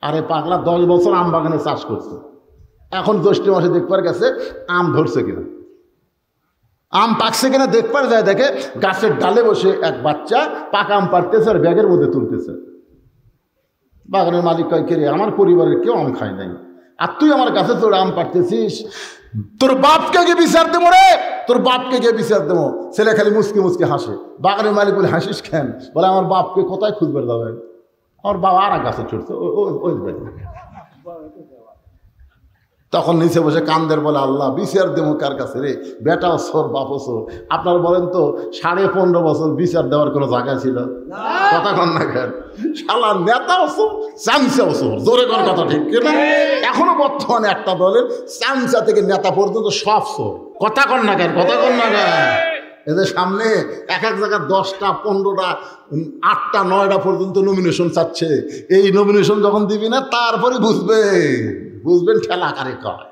আরে পাগলা, 10 বছর আম বাগানে চাষ করছে, এখন জ্যৈষ্ঠ মাসে দেখবার গেছে আম ধরছে কিনা, আম পাকছে কিনা দেখবার যায়, দেখে গাছের ডালে বসে এক বাচ্চা পাকা আম পাড়তেছে আর ব্যাগের মধ্যে তুলতেছে। বাগানের মালিক কয়, কে রে, আমার পরিবারের কেউ আম খায় নাই, আর তুই আমার গাছে চড়ে আম পাড়তেছিস? তোর বাপকে গিয়ে বিচার দেবো রে, তোর বাপকে গিয়ে বিচার দেবো। ছেলে খালি মুচকে মুচকে হাসে। বাগানের মালিক বলে, হাসিস কেন? বলে, আমার বাপকে কোথায় খুঁজবার যাবে? আমার বাবা আর গাছে চড়ছে ওই। তখন নিচে বসে কান্দের, বলে, আল্লাহ বিচার দেবো কার কাছে রে? বেটাও সোর, বাপও সোর। আপনার বলেন তো, 15.5 বছর বিচার দেওয়ার কোনো জায়গা ছিল? কথা কন না কেন? শালা নেতাও সোর, চামচাও সোর। জোরে কর কথা, ঠিক কিনা? এখনো বর্তমানে একটা দলের চামচা থেকে নেতা পর্যন্ত সব সোর। কথা কন না কেন? কথা কন না কেন? এদের সামনে এক জায়গায় 10টা, 15টা, 8টা, 9টা পর্যন্ত নমিনেশন চাচ্ছে। এই নমিনেশন যখন দিবি না, তারপরে বুঝবেন ঠেলা কারে কয়।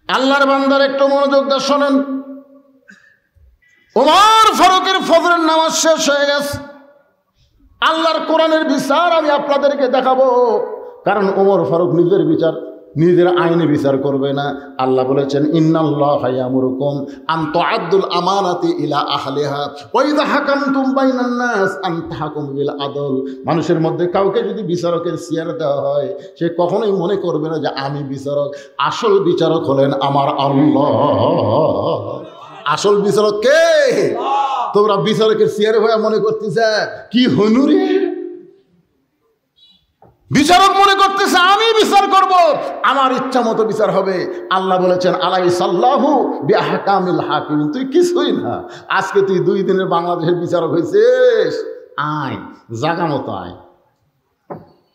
আল্লাহর বান্দার একটু মনোযোগ দিয়ে শোনেন। ওমর ফারুকের ফজরের নামাজ শেষ হয়ে গেছে। আল্লাহর কোরআনের বিচার আমি আপনাদেরকে দেখাবো, কারণ ওমর ফারুক নিজের বিচার, নিজের আইনে বিচার করবে না। আল্লাহ বলেছেন, ইন্নাল্লাহা ইয়ামুরুকুম আন তুআদ্দুল আমানাতি ইলা আহলিহা ওয়া ইযা হাকামতুম বাইনান নাস আন তাহকুমু বিল আদল। মানুষের মধ্যে কাউকে যদি বিচারকের চেয়ার দেওয়া হয়, সে কখনোই মনে করবে না যে আমি বিচারক। আসল বিচারক হলেন আমার আল্লাহ। আসল বিচারক কে? তোমরা বিচারকের চেয়ারে হয়ে মনে করতেছে কি হনুরে? বিচারক মনে করতেছে আমি বিচার করব, আমার ইচ্ছা মতো বিচার হবে। আল্লাহ বলেছেন, আলাইসাল্লাহু বিআহকামিল হাকিম। তুই কিছুই না, আজকে তুই 2 দিনের বাংলাদেশের বিচারক হয়েছিস। আয় জাগা মতো আয়।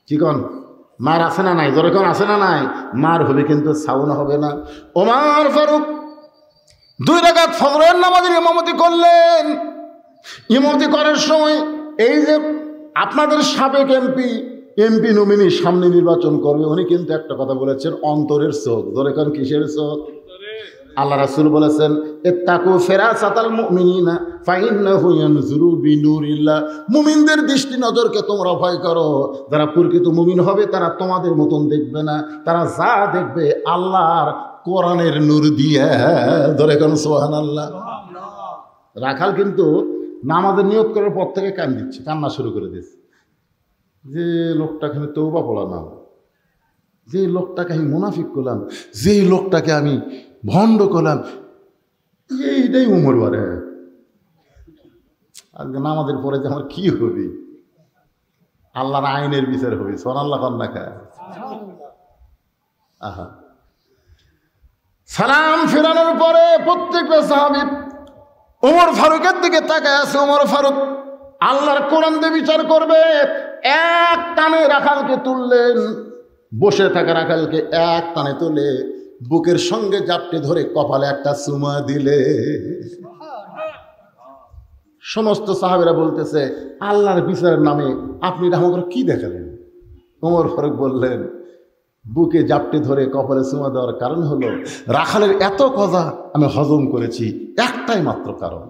কি কন? মার আছে না নাই? যেরকম আছে না নাই? মার হবে, কিন্তু সাউন হবে না। ওমর ফারুক 2 রাকাত ফজরের নামাজের ইমামতি করলেন। ইমামতি করার সময় এই যে আপনাদের সাবেক এমপি নমিনি সামনে নির্বাচন করবে, উনি কিন্তু একটা কথা বলেছেন, অন্তরের চোখ। ধরে কোন কিসের চোখ? আল্লাহ রাসূল বলেছেন, ইত্তাকু ফিরাসাতাল মুমিনিনা ফাইন্নাহু ইয়ানজুরু বিনুরিল্লাহ। মুমিনদের দৃষ্টি নজরকে তোমরা ভয় করো। যারা প্রকৃত মুমিন হবে তারা তোমাদের মতন দেখবে না, তারা যা দেখবে আল্লাহর কোরআনের নূর দিয়ে। ধরে কোন সুবহানাল্লাহ। রাখাল কিন্তু নামাজের নিয়ত করার পর থেকে কান দিচ্ছে, কান্না শুরু করে দিচ্ছে। যে লোকটাকে আমি তওবা পড়ালাম, যে লোকটাকে আমি মুনাফিক করলাম, যে লোকটাকে আমি ভণ্ড করলাম, এইটাই উমর বারে। আজকে নামাজের পরে যে আমার কি হবে? আল্লাহর আইনের বিচার হবে। সুবহানাল্লাহ কন্যা খায়। আহা, সালাম ফেরানোর পরে প্রত্যেকটা সাহাবী ওমর ফারুকের দিকে তাকায় আছে। ওমর ফারুক আল্লাহর কোরআন দিয়ে বিচার করবে। এক টানে রাখালকে তুললেন, বসে থাকা রাখালকে এক টানে তুলে বুকের সঙ্গে জাপটে ধরে কপালে একটা চুমা দিলে। সমস্ত সাহাবীরা বলতেছে, আল্লাহর বিচারের নামে আপনি এটা আমাকে কি দেখালেন? ওমর ফারুক বললেন, বুকে জাপটে ধরে কপালে চুমা দেওয়ার কারণ হলো রাখালের এত কথা আমি হজম করেছি, একটাই মাত্র কারণ।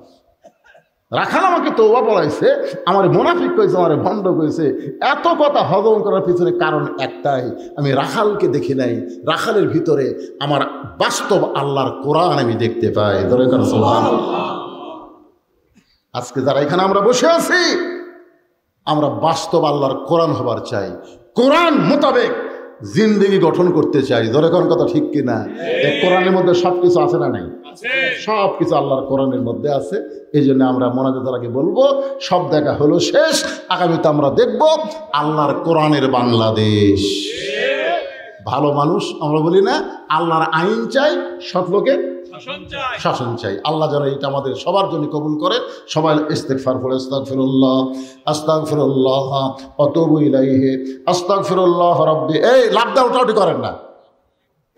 রাখাল আমাকে তওবা পড়াইছে, আমার মুনাফিক কইছে, আমার ভণ্ড কইছে, এত কথা হজম করার পিছনে কারণ একটাই, আমি রাখালকে দেখি নাই, রাখালের ভিতরে আমার বাস্তব আল্লাহর কোরআন আমি দেখতে পাই। ধরে কারণ সুবহানাল্লাহ। আজকে যারা এখানে আমরা বসে আছি, আমরা বাস্তব আল্লাহর কোরআন হবার চাই, কোরআন মোতাবেক জিন্দেগি গঠন করতে চাই। ধরে কোন কথা ঠিক কিনা? এই কোরআনের মধ্যে সবকিছু আছে না নাই? সব কিছু আল্লাহর কোরআনের মধ্যে আছে। এই জন্য আমরা মোনাজাতের আগে বলবো, সব দেখা হলো শেষ, আগামীতে আমরা দেখব আল্লাহর কোরআনের বাংলাদেশ। ভালো মানুষ আমরা বলি না, আল্লাহর আইন চাই, সৎ লোকের শাসন চাই। আল্লাহ যেন এটা আমাদের সবার জন্য কবুল করে। সবাই ইস্তিগফার পড়ে, আস্তাগফিরুল্লাহ আস্তাগফিরুল্লাহ ওয়া আতুবু ইলাইহি আস্তাগফিরুল্লাহ রাব্বি। এই লাভদা উঠাউটি করেন না,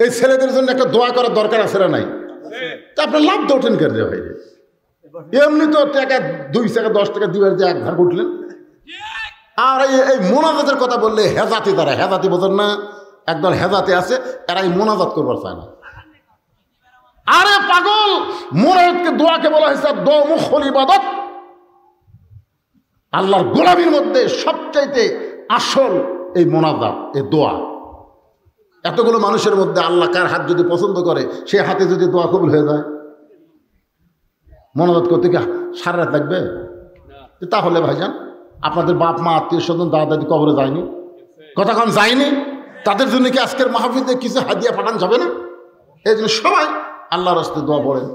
এই ছেলেদের জন্য একটা দোয়া করার দরকার আছে না নাই? তা আপনি লাভদা উঠেন কেন ভাই? এমনি তো টাকা 2 টাকা 10 টাকা দিবার যে এক ভাগ উঠলেন। আর এই মোনাজাতের কথা বললে হেজাতি, তারা হেজাতি বোঝেন না? একদল হেজাতি আছে, এরা এই মোনাজাত করবার চায় না। আরে পাগল, মোনাজাতকে দোয়াকে বলা হয়েছে দোমুখল ইবাদত। আল্লাহর গোলামির মধ্যে সবচাইতে আসল এই মোনাজাত, এই দোয়া। এতগুলো মানুষের মধ্যে আল্লাহ কার হাত যদি পছন্দ করে, সে হাতে যদি দোয়া কবুল হয়ে যায়, মোনাজাত করতে কি সারা রাত লাগবে? তাহলে ভাইজান, আপনাদের বাপ মা আত্মীয় স্বজন দাদা দাদি কবরে যায়নি, কতক্ষণ যায়নি, তাদের জন্য কি আজকের মাহফিলে কিছু হাদিয়া পাঠান যাবে না? এই জন্য সবাই আল্লাহর রাস্তায় দোয়া পড়েন।